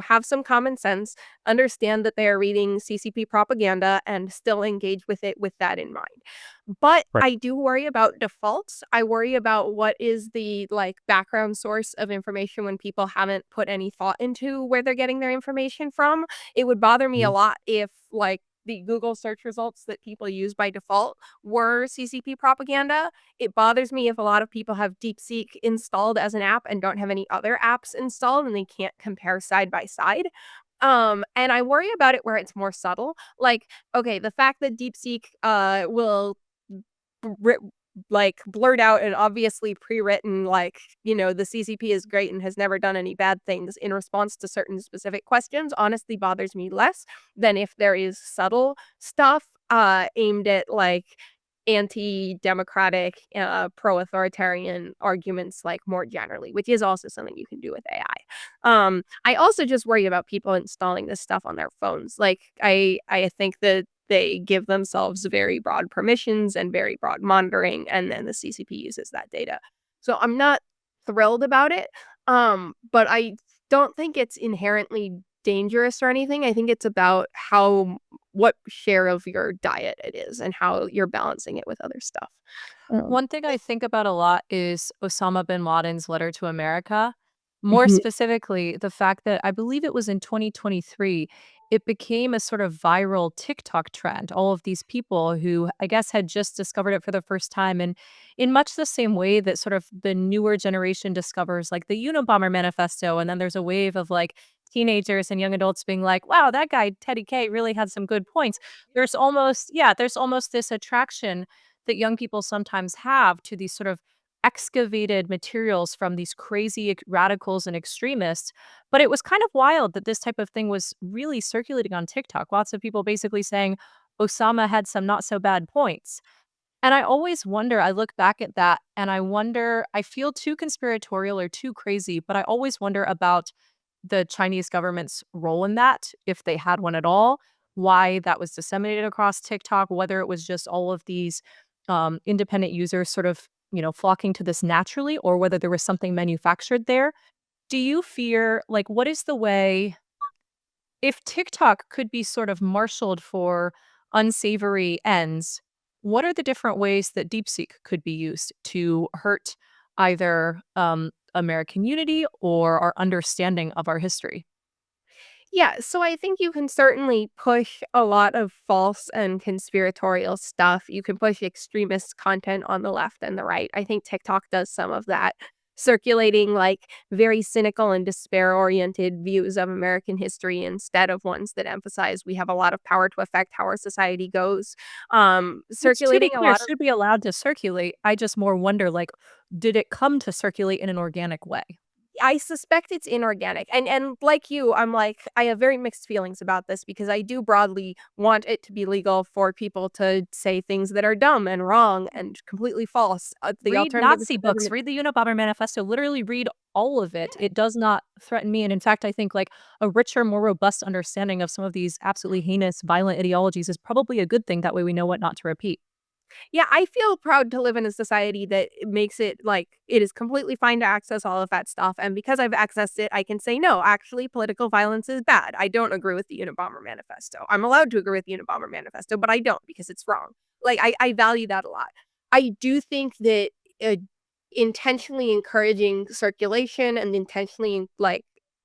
have some common sense, understand that they are reading CCP propaganda and still engage with it with that in mind. But Right. I do worry about defaults. I worry about what is the background source of information when people haven't put any thought into where they're getting their information from. It would bother me a Mhm. lot if the Google search results that people use by default were CCP propaganda. It bothers me if a lot of people have DeepSeek installed as an app and don't have any other apps installed and they can't compare side by side. And I worry about it where it's more subtle. Like, okay, the fact that DeepSeek will br- blurt out and obviously pre-written the CCP is great and has never done any bad things in response to certain specific questions honestly bothers me less than if there is subtle stuff aimed at anti-democratic pro-authoritarian arguments more generally, which is also something you can do with AI. I also just worry about people installing this stuff on their phones. I think that they give themselves very broad permissions and very broad monitoring, and then the CCP uses that data. So I'm not thrilled about it, but I don't think it's inherently dangerous or anything. I think it's about what share of your diet it is and how you're balancing it with other stuff. One thing I think about a lot is Osama bin Laden's letter to America. More Mhm. specifically, the fact that I believe it was in 2023, it became a sort of viral TikTok trend. All of these people who I guess had just discovered it for the first time. And in much the same way that sort of the newer generation discovers like the Unabomber manifesto. And then there's a wave of teenagers and young adults being like, wow, that guy, Teddy K, really had some good points. There's almost this attraction that young people sometimes have to these sort of excavated materials from these crazy radicals and extremists. But it was kind of wild that this type of thing was really circulating on TikTok. Lots of people basically saying Osama had some not so bad points. And I always wonder, I look back at that and I wonder, I feel too conspiratorial or too crazy, but I always wonder about the Chinese government's role in that, if they had one at all, why that was disseminated across TikTok, whether it was just all of these independent users sort of, flocking to this naturally, or whether there was something manufactured there. Do you fear, what is the way, if TikTok could be sort of marshaled for unsavory ends, what are the different ways that DeepSeek could be used to hurt either American unity or our understanding of our history? Yeah, so I think you can certainly push a lot of false and conspiratorial stuff. You can push extremist content on the left and the right. I think TikTok does some of that, circulating very cynical and despair-oriented views of American history instead of ones that emphasize we have a lot of power to affect how our society goes. Which, to be Circulating a clear, lot of should be allowed to circulate. I just more wonder, did it come to circulate in an organic way? I suspect it's inorganic. And like you, I have very mixed feelings about this because I do broadly want it to be legal for people to say things that are dumb and wrong and completely false. The Read alternative is Nazi it books, doesn't. read the Unabomber Manifesto, literally read all of it. It does not threaten me, and in fact, I think, a richer, more robust understanding of some of these absolutely heinous, violent ideologies is probably a good thing. That way we know what not to repeat. Yeah, I feel proud to live in a society that makes it it is completely fine to access all of that stuff. And because I've accessed it, I can say, no, actually, political violence is bad. I don't agree with the Unabomber Manifesto. I'm allowed to agree with the Unabomber Manifesto, but I don't because it's wrong. I value that a lot. I do think that uh, intentionally encouraging circulation and intentionally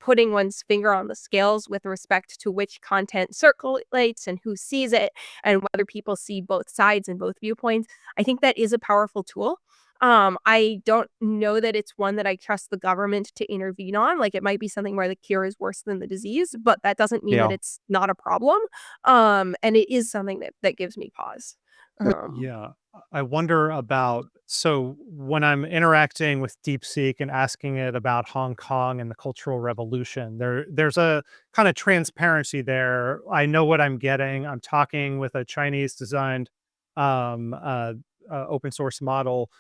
putting one's finger on the scales with respect to which content circulates and who sees it and whether people see both sides and both viewpoints, I think that is a powerful tool. I don't know that it's one that I trust the government to intervene on. It might be something where the cure is worse than the disease, but that doesn't mean that Yeah. it's not a problem. And it is something that gives me pause. Um, Yeah. I wonder about, so when I'm interacting with DeepSeek and asking it about Hong Kong and the Cultural Revolution, there's a kind of transparency there. I know what I'm getting. I'm talking with a Chinese designed um, uh, open source model.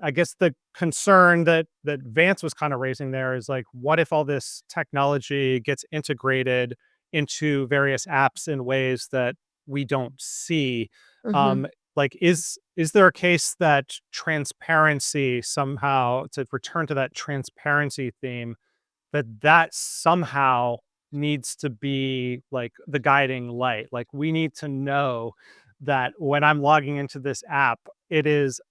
I guess the concern that Vance was kind of raising there is like, what if all this technology gets integrated into various apps in ways that we don't see. Mhm. Like, is there a case that transparency somehow, to return to that transparency theme, that somehow needs to be like the guiding light? Like, we need to know that when I'm logging into this app, it is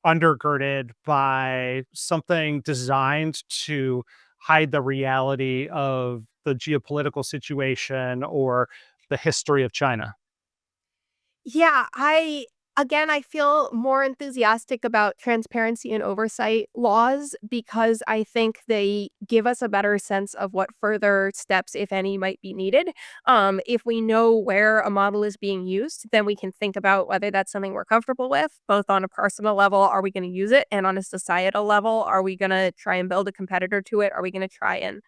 undergirded by something designed to hide the reality of the geopolitical situation or the history of China. Yeah, I feel more enthusiastic about transparency and oversight laws because I think they give us a better sense of what further steps, if any, might be needed. If we know where a model is being used, then we can think about whether that's something we're comfortable with, both on a personal level, are we going to use it? And on a societal level, are we going to try and build a competitor to it? Are we going to try and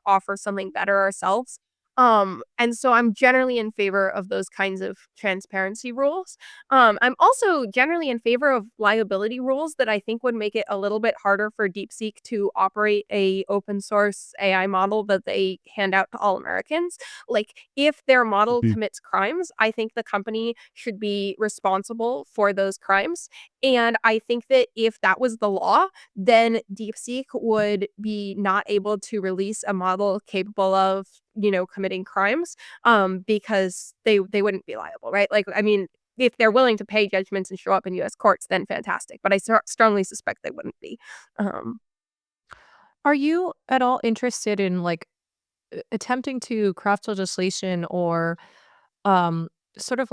offer something better ourselves? And so I'm generally in favor of those kinds of transparency rules. I'm also generally in favor of liability rules that I think would make it a little bit harder for DeepSeek to operate a open source AI model that they hand out to all Americans. Like, if their model commits crimes, I think the company should be responsible for those crimes. And I think that if that was the law, then DeepSeek would be not able to release a model capable of, committing crimes, because they wouldn't be liable, right? Like, I mean, if they're willing to pay judgments and show up in U.S. courts, then fantastic. But I strongly suspect they wouldn't be. Um, Are you at all interested in attempting to craft legislation or um, sort of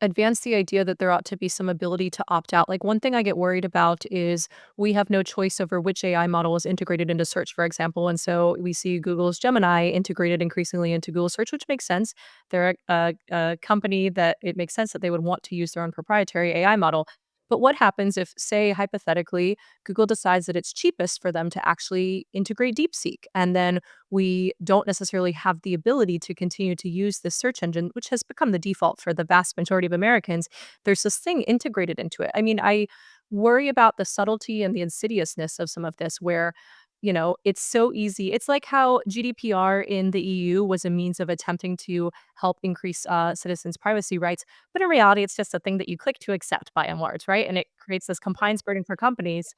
advance the idea that there ought to be some ability to opt out? Like, one thing I get worried about is we have no choice over which AI model is integrated into search, for example. And so we see Google's Gemini integrated increasingly into Google search, which makes sense. They're a company that it makes sense that they would want to use their own proprietary AI model. But what happens if, say, hypothetically, Google decides that it's cheapest for them to actually integrate DeepSeek, and then we don't necessarily have the ability to continue to use this search engine, which has become the default for the vast majority of Americans? There's this thing integrated into it. I mean, I worry about the subtlety and the insidiousness of some of this, where it's so easy. It's like how GDPR in the EU was a means of attempting to help increase citizens' privacy rights. But in reality, it's just a thing that you click to accept by and large, right? And it creates this compliance burden for companies.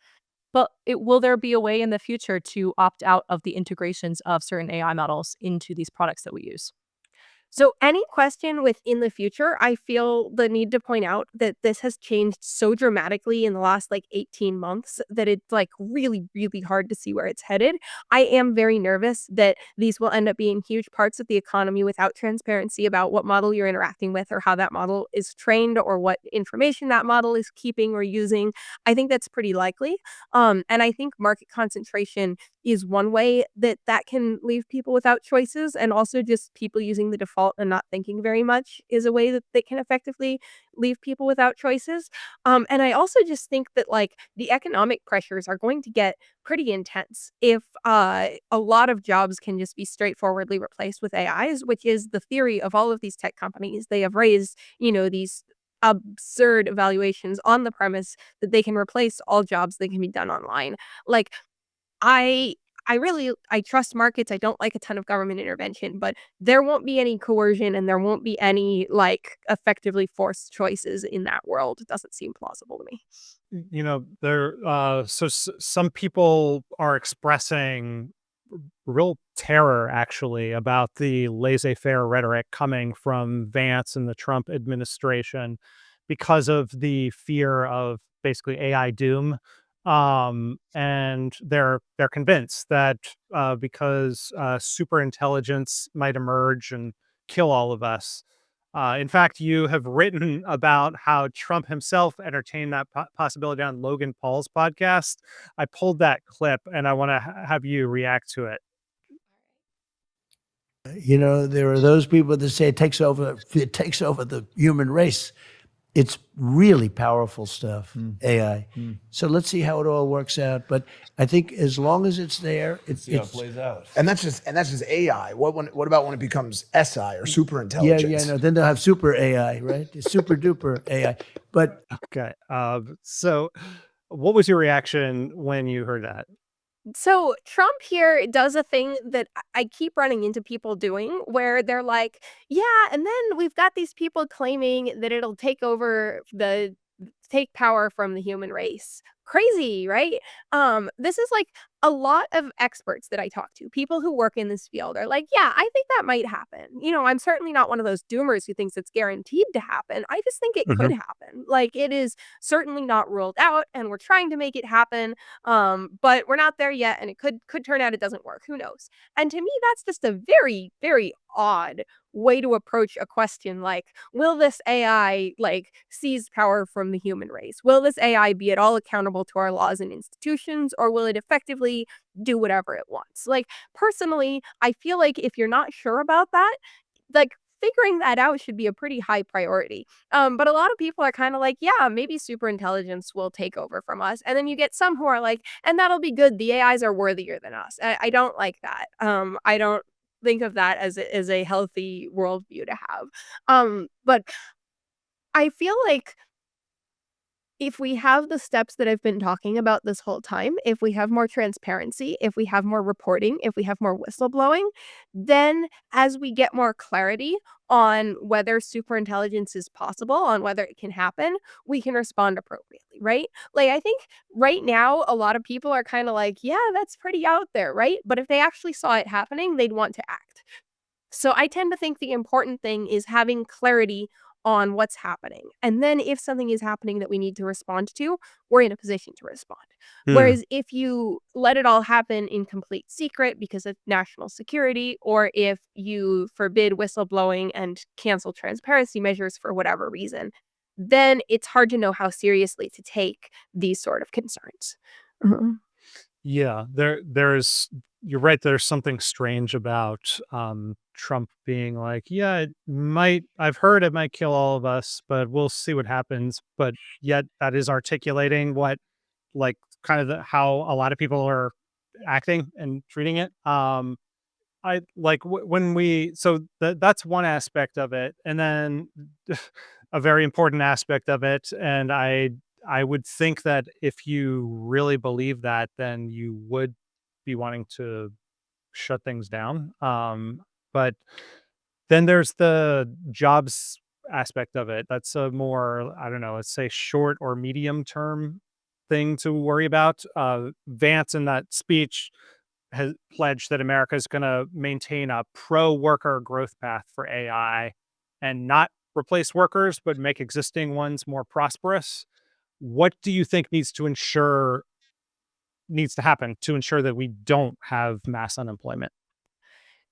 But will there be a way in the future to opt out of the integrations of certain AI models into these products that we use? So, any question within the future, I feel the need to point out that this has changed so dramatically in the last 18 months that it's really, really hard to see where it's headed. I am very nervous that these will end up being huge parts of the economy without transparency about what model you're interacting with or how that model is trained or what information that model is keeping or using. I think that's pretty likely. And I think market concentration is one way that can leave people without choices, and also just people using the default and not thinking very much is a way that they can effectively leave people without choices. And I also just think that the economic pressures are going to get pretty intense if a lot of jobs can just be straightforwardly replaced with AIs, which is the theory of all of these tech companies. They have raised, these absurd valuations on the premise that they can replace all jobs that can be done online. Like, I I trust markets. I don't like a ton of government intervention, but there won't be any coercion and there won't be any effectively forced choices in that world. It doesn't seem plausible to me. Some people are expressing real terror, actually, about the laissez-faire rhetoric coming from Vance and the Trump administration because of the fear of basically AI doom. And they're convinced that because super intelligence might emerge and kill all of us. In fact, you have written about how Trump himself entertained that possibility on Logan Paul's podcast. I pulled that clip and I want to have you react to it. There are those people that say it takes over the human race. It's really powerful stuff, AI. So let's see how it all works out. But I think as long as it's there, it plays out. And that's just AI. What about when it becomes SI or super Yeah, intelligence? no. Then they'll have super AI, right? Super duper AI. But Okay. So what was your reaction when you heard that? So Trump here does a thing that I keep running into people doing where they're like, yeah, and then we've got these people claiming that it'll take power from the human race. Crazy, right? This is like a lot of experts that I talk to, people who work in this field are like, yeah, I think that might happen. I'm certainly not one of those doomers who thinks it's guaranteed to happen. I just think it could Hmm. happen. Like it is certainly not ruled out and we're trying to make it happen. But we're not there yet and it could turn out it doesn't work. Who knows? And to me that's just a very, very odd way to approach a question like, will this AI like seize power from the human race? Will this AI be at all accountable to our laws and institutions, or will it effectively do whatever it wants? Like, personally, I feel like if you're not sure about that, like figuring that out should be a pretty high priority. But a lot of people are kind of like, yeah, maybe superintelligence will take over from us. And then you get some who are like, and that'll be good. The AIs are worthier than us. I don't like that. I don't think of that as a healthy worldview to have. But I feel like if we have the steps that I've been talking about this whole time, if we have more transparency, if we have more reporting, if we have more whistleblowing, then as we get more clarity on whether superintelligence is possible, on whether it can happen, we can respond appropriately, right? Like, I think right now, a lot of people are kind of like, yeah, that's pretty out there, right? But if they actually saw it happening, they'd want to act. So I tend to think the important thing is having clarity on what's happening. And then if something is happening that we need to respond to, we're in a position to respond. Hmm. Whereas if you let it all happen in complete secret because of national security, or if you forbid whistleblowing and cancel transparency measures for whatever reason, then it's hard to know how seriously to take these sort of concerns. Mhm. Yeah, there's you're right, there's something strange about, Trump being like, "Yeah, I've heard it might kill all of us, but we'll see what happens," but yet that is articulating what, like, kind of how a lot of people are acting and treating it. I like when we so that's one aspect of it, and then a very important aspect of it, and I would think that if you really believe that, then you would be wanting to shut things down. But then there's the jobs aspect of it. That's a more, I don't know, let's say short or medium term thing to worry about. Vance in that speech has pledged that America is going to maintain a pro worker growth path for AI and not replace workers, but make existing ones more prosperous. What do you think needs to happen to ensure that we don't have mass unemployment?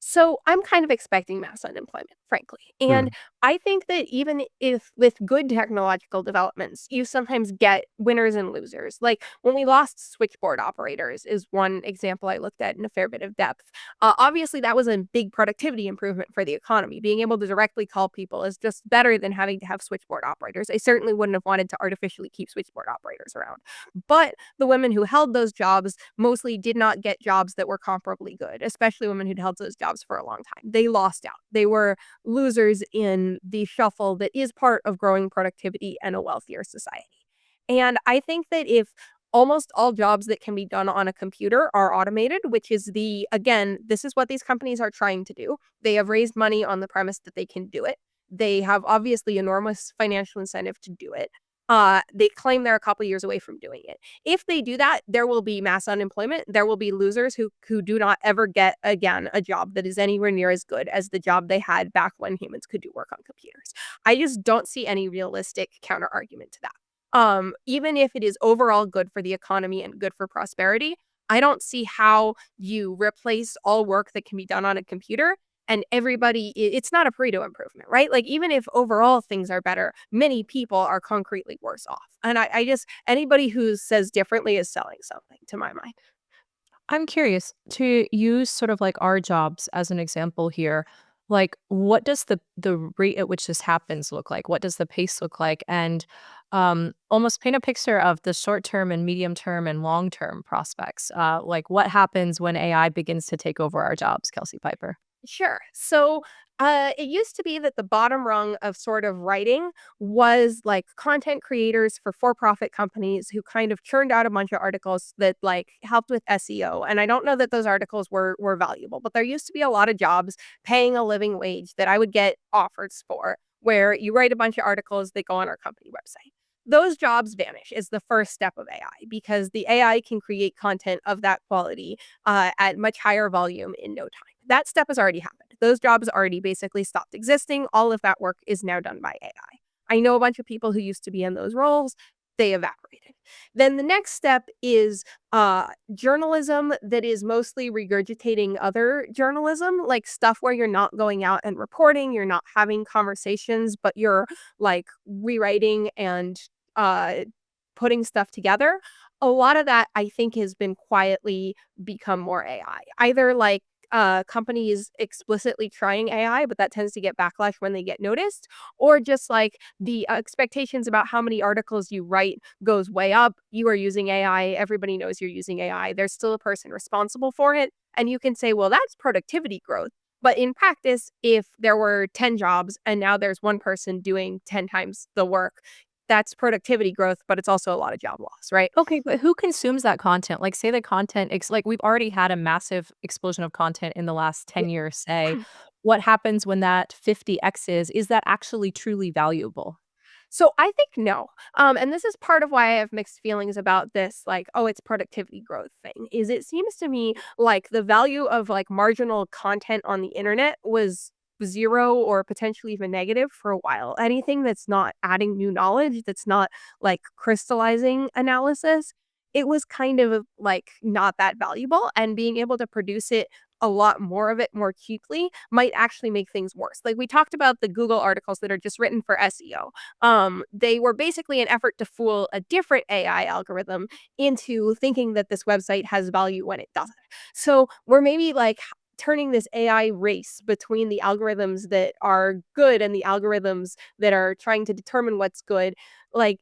So I'm kind of expecting mass unemployment, frankly. And Hmm. I think that even if with good technological developments, you sometimes get winners and losers. Like when we lost switchboard operators, is one example I looked at in a fair bit of depth. Obviously, that was a big productivity improvement for the economy. Being able to directly call people is just better than having to have switchboard operators. I certainly wouldn't have wanted to artificially keep switchboard operators around. But the women who held those jobs mostly did not get jobs that were comparably good, especially women who'd held those jobs for a long time. They lost out. They were losers in the shuffle that is part of growing productivity and a wealthier society. And I think that if almost all jobs that can be done on a computer are automated, which is again, this is what these companies are trying to do. They have raised money on the premise that they can do it. They have obviously enormous financial incentive to do it. They claim they're a couple years away from doing it. If they do that, there will be mass unemployment. There will be losers who do not ever get again a job that is anywhere near as good as the job they had back when humans could do work on computers. I just don't see any realistic counter argument to that. Even if it is overall good for the economy and good for prosperity, I don't see how you replace all work that can be done on a computer and it's not a Pareto improvement, right? Like even if overall things are better, many people are concretely worse off. And I just anybody who says differently is selling something to my mind. I'm curious to use sort of like our jobs as an example here. Like, what does the rate at which this happens look like? What does the pace look like? And almost paint a picture of the short term and medium term and long term prospects. Like, what happens when AI begins to take over our jobs, Kelsey Piper? Sure. So, it used to be that the bottom rung of sort of writing was like content creators for profit companies who kind of churned out a bunch of articles that like helped with SEO. And I don't know that those articles were valuable, but there used to be a lot of jobs paying a living wage that I would get offers for, where you write a bunch of articles that go on our company website. Those jobs vanish is the first step of AI because the AI can create content of that quality at much higher volume in no time. That step has already happened. Those jobs already basically stopped existing. All of that work is now done by AI. I know a bunch of people who used to be in those roles. They evaporated. Then the next step is journalism that is mostly regurgitating other journalism, like stuff where you're not going out and reporting, you're not having conversations, but you're like rewriting and uh, putting stuff together. A lot of that, I think, has been quietly become more AI. Either like companies explicitly trying AI, but that tends to get backlash when they get noticed, or just like the expectations about how many articles you write goes way up. You are using AI. Everybody knows you're using AI. There's still a person responsible for it. And you can say, well, that's productivity growth. But in practice, if there were 10 jobs and now there's one person doing 10 times the work, that's productivity growth, but it's also a lot of job loss, right? Okay, but who consumes that content? Like, say the content, like we've already had a massive explosion of content in the last 10 years, say. What happens when that 50x's? Is that actually truly valuable? So I think no. And this is part of why I have mixed feelings about this, like, oh, it's productivity growth thing. Is it seems to me like the value of like marginal content on the internet was zero or potentially even negative for a while. Anything that's not adding new knowledge, that's not like crystallizing analysis, it was kind of like not that valuable. And being able to produce it a lot more of it more cheaply might actually make things worse. Like we talked about the Google articles that are just written for SEO. They were basically an effort to fool a different AI algorithm into thinking that this website has value when it doesn't. So we're maybe like turning this AI race between the algorithms that are good and the algorithms that are trying to determine what's good. Like,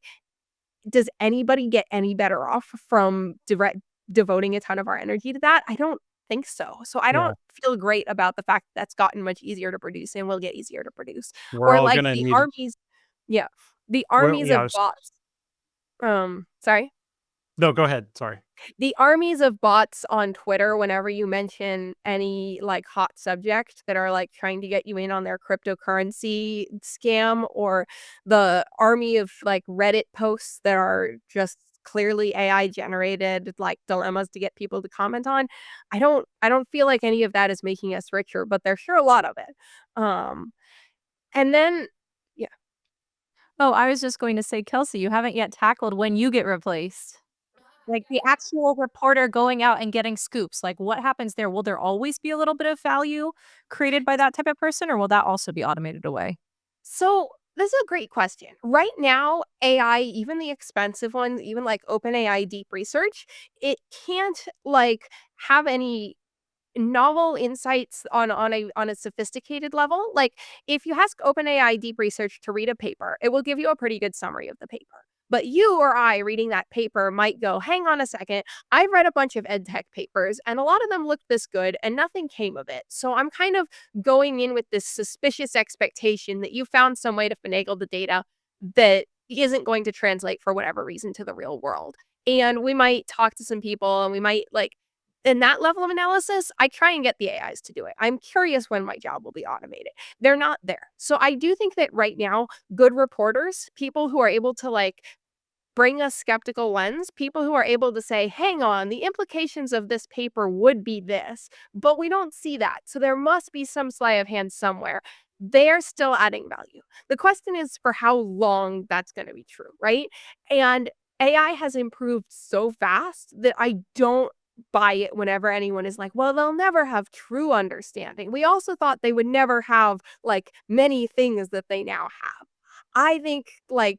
does anybody get any better off from devoting a ton of our energy to that? I don't think so. So I Yeah. don't feel great about the fact that's gotten much easier to produce and will get easier to produce. We're Or all like gonna the need armies yeah, the well, armies yeah, of bots. Sorry? no, go ahead, sorry. The armies of bots on Twitter whenever you mention any, like, hot subject that are, like, trying to get you in on their cryptocurrency scam, or the army of, like, Reddit posts that are just clearly AI generated, like, dilemmas to get people to comment on. I don't feel like any of that is making us richer, but there's sure a lot of it. Um, and then yeah. Oh, I was just going to say, Kelsey, you haven't yet tackled when you get replaced. Like the actual reporter going out and getting scoops. Like what happens there? Will there always be a little bit of value created by that type of person, or will that also be automated away? So this is a great question. Right now, AI, even the expensive ones, even like OpenAI Deep Research, it can't like have any novel insights on a sophisticated level. Like if you ask OpenAI Deep Research to read a paper, it will give you a pretty good summary of the paper. But you or I reading that paper might go, hang on a second, I've read a bunch of ed tech papers and a lot of them looked this good and nothing came of it. So I'm kind of going in with this suspicious expectation that you found some way to finagle the data that isn't going to translate for whatever reason to the real world. And we might talk to some people and we might like in that level of analysis, I try and get the AIs to do it. I'm curious when my job will be automated. They're not there. So I do think that right now, good reporters, people who are able to like bring a skeptical lens, people who are able to say, hang on, the implications of this paper would be this, but we don't see that. So there must be some sleight of hand somewhere. They're still adding value. The question is for how long that's going to be true, right? And AI has improved so fast that I don't buy it whenever anyone is like, well, they'll never have true understanding. We also thought they would never have like many things that they now have. I think like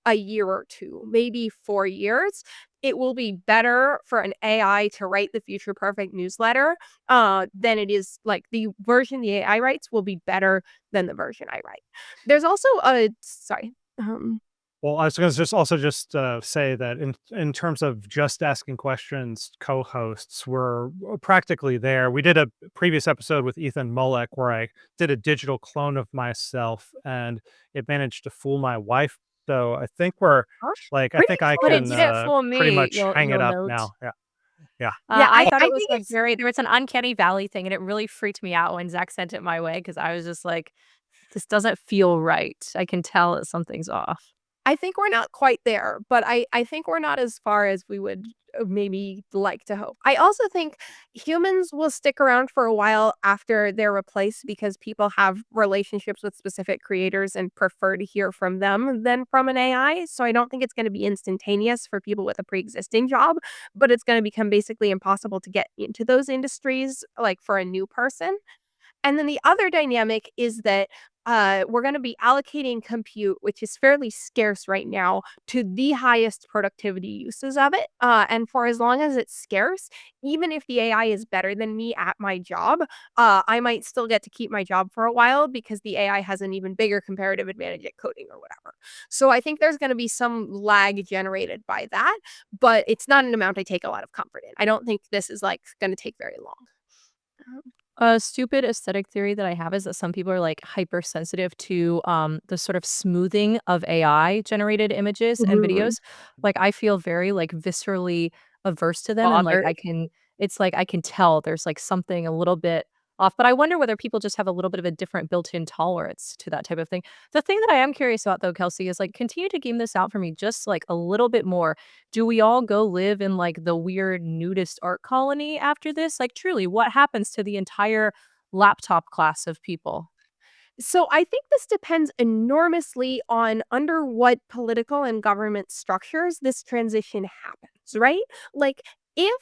a year or 2, maybe 4 years, it will be better for an AI to write the Future Perfect newsletter, than it is like, the version the AI writes will be better than the version I write. There's also a sorry, Well, I was going to just say that in terms of just asking questions, co-hosts were practically there. We did a previous episode with Ethan Molek where I did a digital clone of myself, and it managed to fool my wife. So I think we're Huh? like I Pretty think I But it can close. didn't fool pretty me, much hang it you'll up note. now. Yeah, yeah. Yeah, I thought I it was think like it's there was an uncanny valley thing, and it really freaked me out when Zach sent it my way because I was just like, this doesn't feel right. I can tell that something's off. I think we're not quite there, but I think we're not as far as we would maybe like to hope. I also think humans will stick around for a while after they're replaced because people have relationships with specific creators and prefer to hear from them than from an AI. So I don't think it's going to be instantaneous for people with a pre-existing job, but it's going to become basically impossible to get into those industries like for a new person. And then the other dynamic is that we're going to be allocating compute, which is fairly scarce right now, to the highest productivity uses of it. And for as long as it's scarce, even if the AI is better than me at my job, I might still get to keep my job for a while because the AI has an even bigger comparative advantage at coding or whatever. So I think there's going to be some lag generated by that, but it's not an amount I take a lot of comfort in. I don't think this is like going to take very long. A stupid aesthetic theory that I have is that some people are like hypersensitive to the sort of smoothing of AI generated images and Mhm. videos. Like I feel very like viscerally averse to them, and like Bothered. it's like I can tell there's like something a little bit off. But I wonder whether people just have a little bit of a different built-in tolerance to that type of thing. The thing that I am curious about though, Kelsey, is like continue to game this out for me just like a little bit more. Do we all go live in like the weird nudist art colony after this? Like, truly, what happens to the entire laptop class of people? So I think this depends enormously on under what political and government structures this transition happens, right? Like if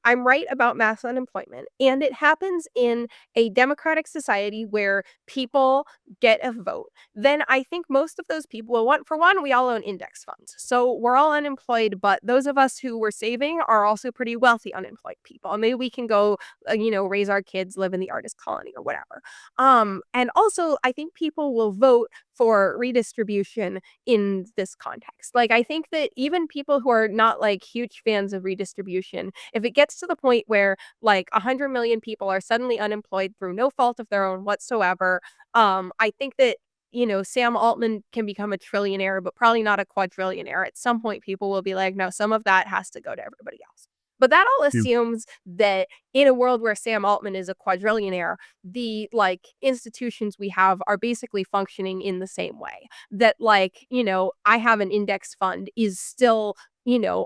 I'm right about mass unemployment and it happens in a democratic society where people get a vote, then I think most of those people, well, for one, we all own index funds. So we're all unemployed, but those of us who were saving are also pretty wealthy unemployed people. And maybe we can go, raise our kids, live in the artist colony or whatever. And also, I think people will vote for redistribution in this context. Like, I think that even people who are not like huge fans of redistribution, if it gets to the point where like 100 million people are suddenly unemployed through no fault of their own whatsoever, I think that Sam Altman can become a trillionaire, but probably not a quadrillionaire. At some point, people will be like, no, some of that has to go to everybody else. But that all assumes that in a world where Sam Altman is a quadrillionaire, the like institutions we have are basically functioning in the same way. That like, I have an index fund is still,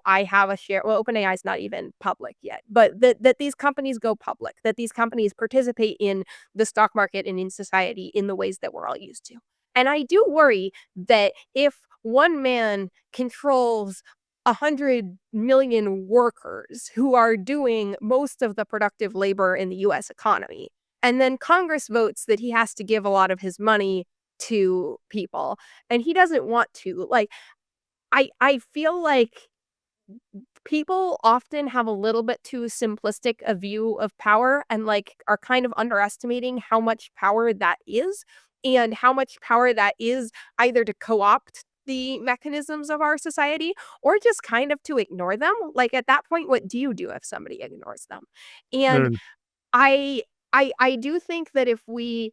I have a share. Well, OpenAI is not even public yet, but that these companies go public, that these companies participate in the stock market and in society in the ways that we're all used to. And I do worry that if one man controls 100 million workers who are doing most of the productive labor in the US economy. And then Congress votes that he has to give a lot of his money to people and he doesn't want to. Like I feel like people often have a little bit too simplistic a view of power and like are kind of underestimating how much power that is and how much power that is either to co-opt the mechanisms of our society or just kind of to ignore them. Like at that point, what do you do if somebody ignores them? And Mm. I I do think that if we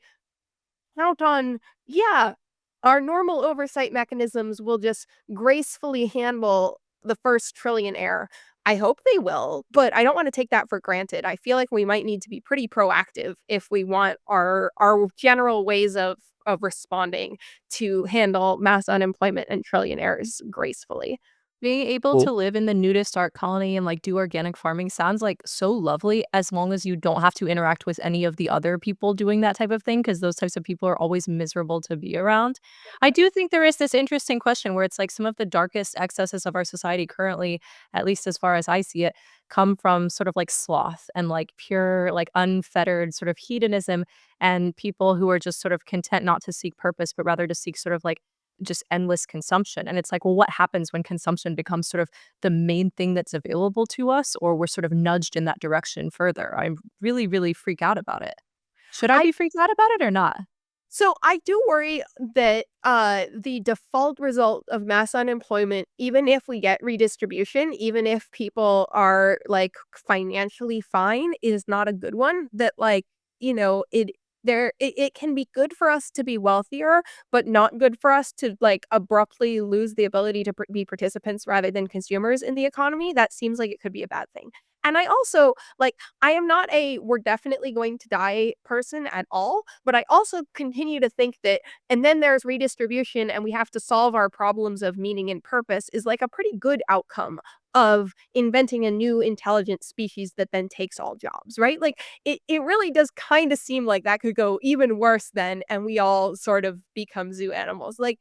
count on, yeah, our normal oversight mechanisms will just gracefully handle the first trillionaire. I hope they will, but I don't want to take that for granted. I feel like we might need to be pretty proactive if we want our general ways of responding to handle mass unemployment and trillionaires gracefully. Being able Well, to live in the nudist art colony and like do organic farming sounds like so lovely as long as you don't have to interact with any of the other people doing that type of thing because those types of people are always miserable to be around. I do think there is this interesting question where it's like some of the darkest excesses of our society currently, at least as far as I see it, come from sort of like sloth and like pure like unfettered sort of hedonism and people who are just sort of content not to seek purpose but rather to seek sort of like just endless consumption. And it's like, well, what happens when consumption becomes sort of the main thing that's available to us, or we're sort of nudged in that direction further? I really, really freak out about it. Should I I be freaked out about it or not? So I do worry that the default result of mass unemployment, even if we get redistribution, even if people are like financially fine, is not a good one. That like it can be good for us to be wealthier, but not good for us to like abruptly lose the ability to be participants rather than consumers in the economy. That seems like it could be a bad thing. And I also like I am not a we're definitely going to die person at all, but I also continue to think that and then there's redistribution and we have to solve our problems of meaning and purpose is like a pretty good outcome of inventing a new intelligent species that then takes all jobs, right? Like it really does kind of seem like that could go even worse then and we all sort of become zoo animals. Like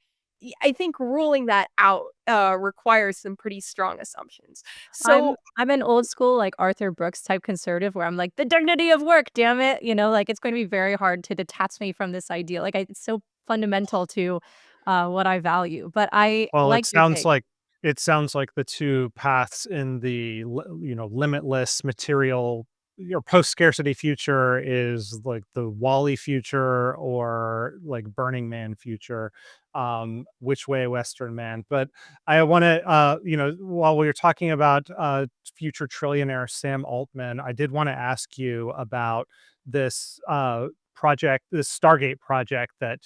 I think ruling that out requires some pretty strong assumptions. I'm So I'm an old school, like, Arthur Brooks type conservative where I'm like, "The dignity of work, damn it." Like, it's going to be very hard to detach me from this idea. Like, it's so fundamental to, what I value. But I Well, like your take. it sounds like the two paths in the limitless material your post scarcity future is like the Wall-E future or like Burning Man future. Which way, Western man? But I want to, while we were talking about future trillionaire Sam Altman, I did want to ask you about this project, this Stargate project that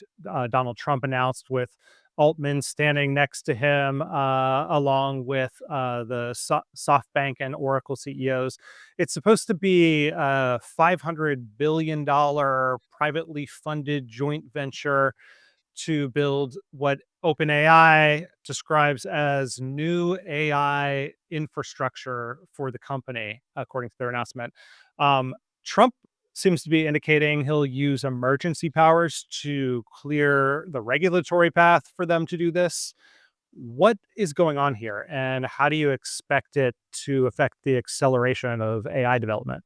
Donald Trump announced with Altman standing next to him, along with the SoftBank and Oracle CEOs. It's supposed to be a $500 billion privately funded joint venture to build what OpenAI describes as new AI infrastructure for the company, according to their announcement. Trump seems to be indicating he'll use emergency powers to clear the regulatory path for them to do this. What is going on here, and how do you expect it to affect the acceleration of AI development?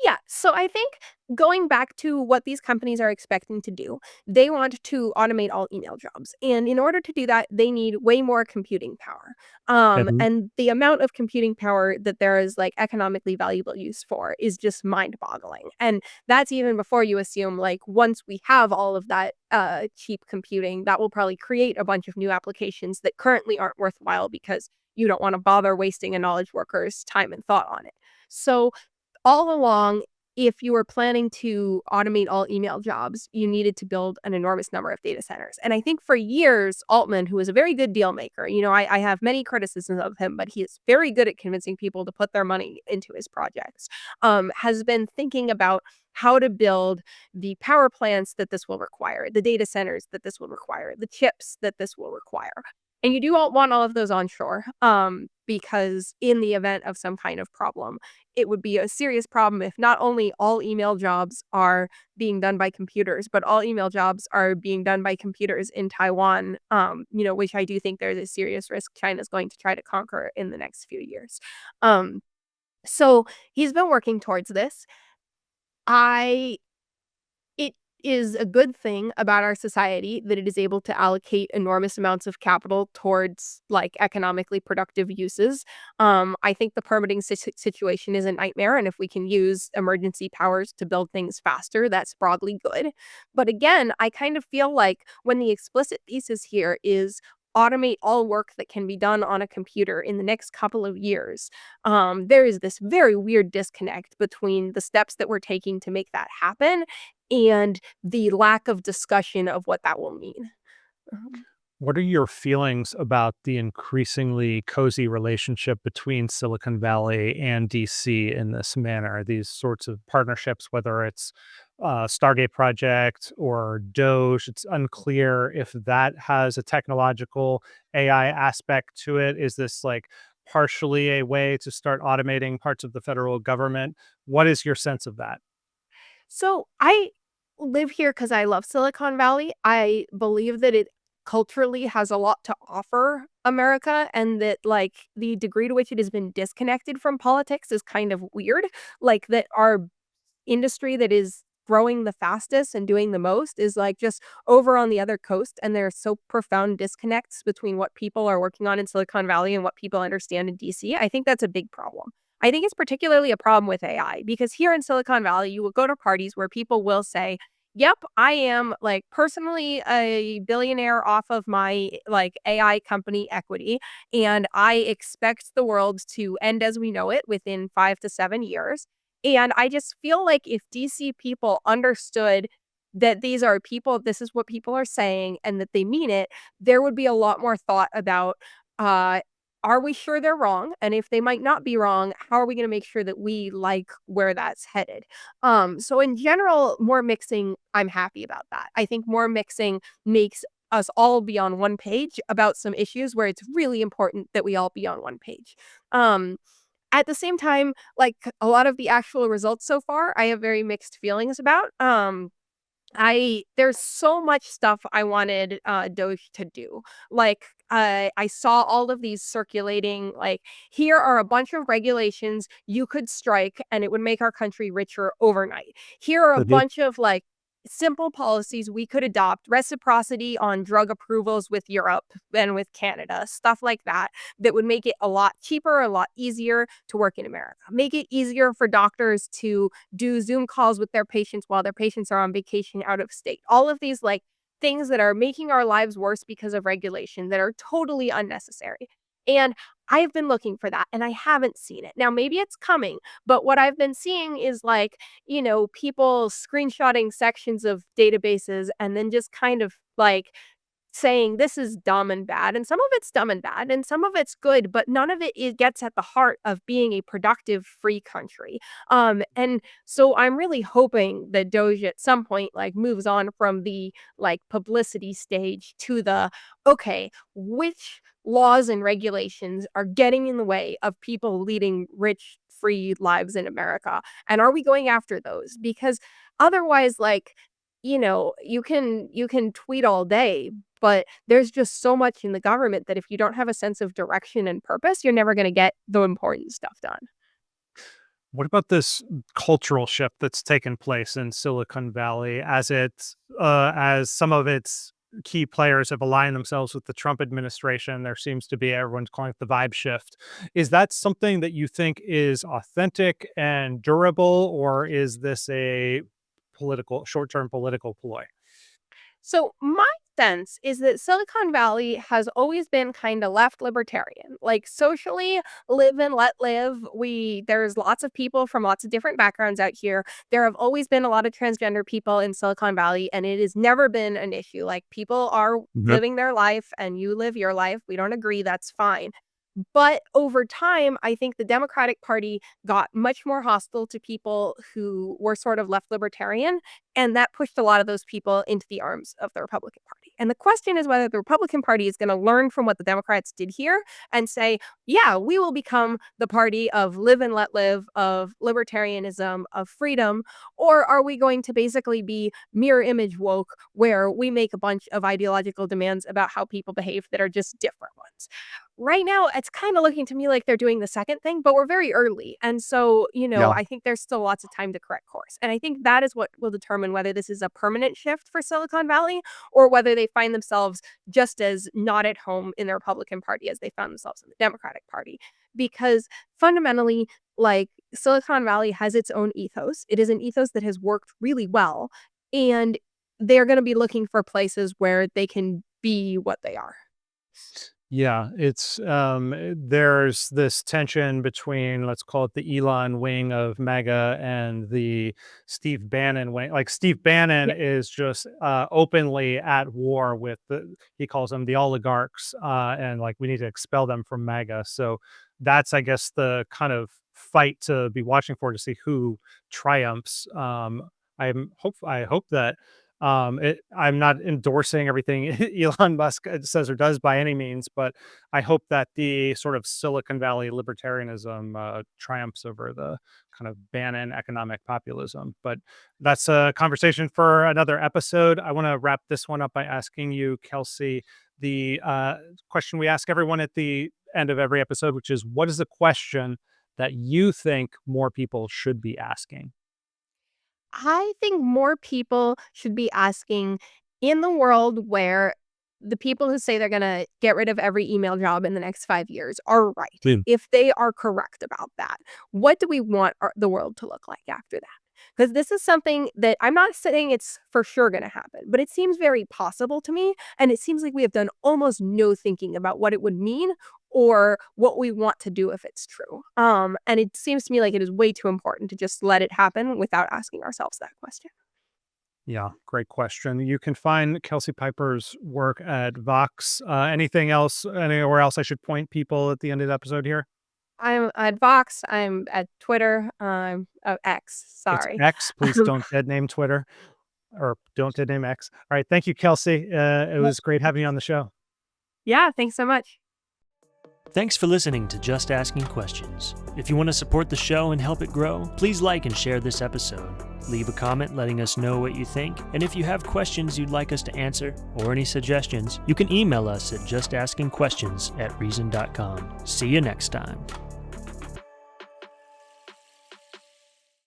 yeah, so I think going back to what these companies are expecting to do, they want to automate all email jobs. And in order to do that, they need way more computing power. Mhm. And the amount of computing power that there is like economically valuable use for is just mind-boggling. And that's even before you assume like once we have all of that cheap computing, that will probably create a bunch of new applications that currently aren't worthwhile because you don't want to bother wasting a knowledge worker's time and thought on it. So all along, if you were planning to automate all email jobs, you needed to build an enormous number of data centers. And I think for years, Altman, who is a very good deal maker, I have many criticisms of him, but he is very good at convincing people to put their money into his projects, has been thinking about how to build the power plants that this will require, the data centers that this will require, the chips that this will require. And you do all want all of those onshore, because in the event of some kind of problem, it would be a serious problem if not only all email jobs are being done by computers, but all email jobs are being done by computers in Taiwan, which I do think there's a serious risk China's going to try to conquer in the next few years. Um, so he's been working towards this. I It is a good thing about our society that it is able to allocate enormous amounts of capital towards, like, economically productive uses. I think the permitting situation is a nightmare, and if we can use emergency powers to build things faster, that's broadly good. But again, I kind of feel like when the explicit thesis here is automate all work that can be done on a computer in the next couple of years, there is this very weird disconnect between the steps that we're taking to make that happen and the lack of discussion of what that will mean. Um, What are your feelings about the increasingly cozy relationship between Silicon Valley and DC in this manner? These sorts of partnerships, whether it's Stargate Project or Doge, it's unclear if that has a technological AI aspect to it. Is this like partially a way to start automating parts of the federal government? What is your sense of that? so I live here because I love Silicon Valley. I believe that it culturally has a lot to offer America and that, like, the degree to which it has been disconnected from politics is kind of weird. Like, that our industry that is growing the fastest and doing the most is like just over on the other coast and there are so profound disconnects between what people are working on in Silicon Valley and what people understand in DC. I think that's a big problem. I think it's particularly a problem with AI because here in Silicon Valley you will go to parties where people will say yep, I am like personally a billionaire off of my like AI company equity, and I expect the world to end as we know it within 5 to 7 years. And I just feel like if DC people understood that these are people, this is what people are saying, and that they mean it, there would be a lot more thought about uh, are we sure they're wrong? And if they might not be wrong, how are we going to make sure that we like where that's headed? So in general, more mixing, I'm happy about that. I think more mixing makes us all be on one page about some issues where it's really important that we all be on one page. Um, at the same time, like a lot of the actual results so far, I have very mixed feelings about. There's so much stuff I wanted, Doge to do. Like, I saw all of these circulating, like, here are a bunch of regulations you could strike, and it would make our country richer overnight. Here are a Okay. bunch of, like, simple policies we could adopt, reciprocity on drug approvals with Europe and with Canada, stuff like that, that would make it a lot cheaper, a lot easier to work in America. Make it easier for doctors to do Zoom calls with their patients while their patients are on vacation out of state. All of these like things that are making our lives worse because of regulation that are totally unnecessary. And I've been looking for that and I haven't seen it. Now maybe it's coming, but what I've been seeing is like, people screenshotting sections of databases and then just kind of like saying this is dumb and bad, and some of it's dumb and bad, and some of it's good, but none of it gets at the heart of being a productive free country. And so I'm really hoping that Doge at some point like moves on from the like publicity stage to the okay, which laws and regulations are getting in the way of people leading rich free lives in America, and are we going after those? Because otherwise, like you can tweet all day, but there's just so much in the government that if you don't have a sense of direction and purpose, you're never gonna get the important stuff done. What about this cultural shift that's taken place in Silicon Valley as some of its key players have aligned themselves with the Trump administration? There seems to be everyone's calling it the vibe shift. Is that something that you think is authentic and durable, or is this a short-term political ploy? So my sense is that Silicon Valley has always been kind of left libertarian. Like socially, live and let live. There's lots of people from lots of different backgrounds out here. There have always been a lot of transgender people in Silicon Valley and it has never been an issue. Like people are Mhm. living their life and you live your life. We don't agree, that's fine. But over time, I think the Democratic Party got much more hostile to people who were sort of left libertarian, and that pushed a lot of those people into the arms of the Republican Party. And the question is whether the Republican Party is going to learn from what the Democrats did here and say, yeah, we will become the party of live and let live, of libertarianism, of freedom, or are we going to basically be mirror image woke where we make a bunch of ideological demands about how people behave that are just different ones? Right now, it's kinda looking to me like they're doing the second thing, but we're very early, and so, Yeah. I think there's still lots of time to correct course, and I think that is what will determine whether this is a permanent shift for Silicon Valley or whether they find themselves just as not at home in the Republican Party as they found themselves in the Democratic Party. Because fundamentally, like, Silicon Valley has its own ethos. It is an ethos that has worked really well, and they're gonna be looking for places where they can be what they are. Yeah, there's this tension between, let's call it the Elon wing of MAGA and the Steve Bannon wing. Like Steve Bannon is just openly at war with he calls them the oligarchs, and like we need to expel them from MAGA. So that's, I guess, the kind of fight to be watching for to see who triumphs. I hope that I'm not endorsing everything Elon Musk says or does by any means, but I hope that the sort of Silicon Valley libertarianism triumphs over the kind of Bannon economic populism. But that's a conversation for another episode. I want to wrap this one up by asking you, Kelsey, the question we ask everyone at the end of every episode, which is, what is the question that you think more people should be asking? I think more people should be asking in the world where the people who say they're going to get rid of every email job in the next 5 years are right. Mm. If they are correct about that, what do we want the world to look like after that? Because this is something that I'm not saying it's for sure going to happen, but it seems very possible to me. And it seems like we have done almost no thinking about what it would mean or what we want to do if it's true. And it seems to me like it is way too important to just let it happen without asking ourselves that question. Yeah, great question. You can find Kelsey Piper's work at Vox. Anything else, anywhere else I should point people at the end of the episode here? I'm at Vox. I'm at Twitter. I'm X. Sorry. It's X. Please don't dead name Twitter, or don't dead name X. All right. Thank you, Kelsey. It was great having you on the show. Yeah. Thanks so much. Thanks for listening to Just Asking Questions. If you want to support the show and help it grow, please like and share this episode. Leave a comment letting us know what you think, and if you have questions you'd like us to answer or any suggestions, you can email us at justaskingquestions@reason.com. See you next time.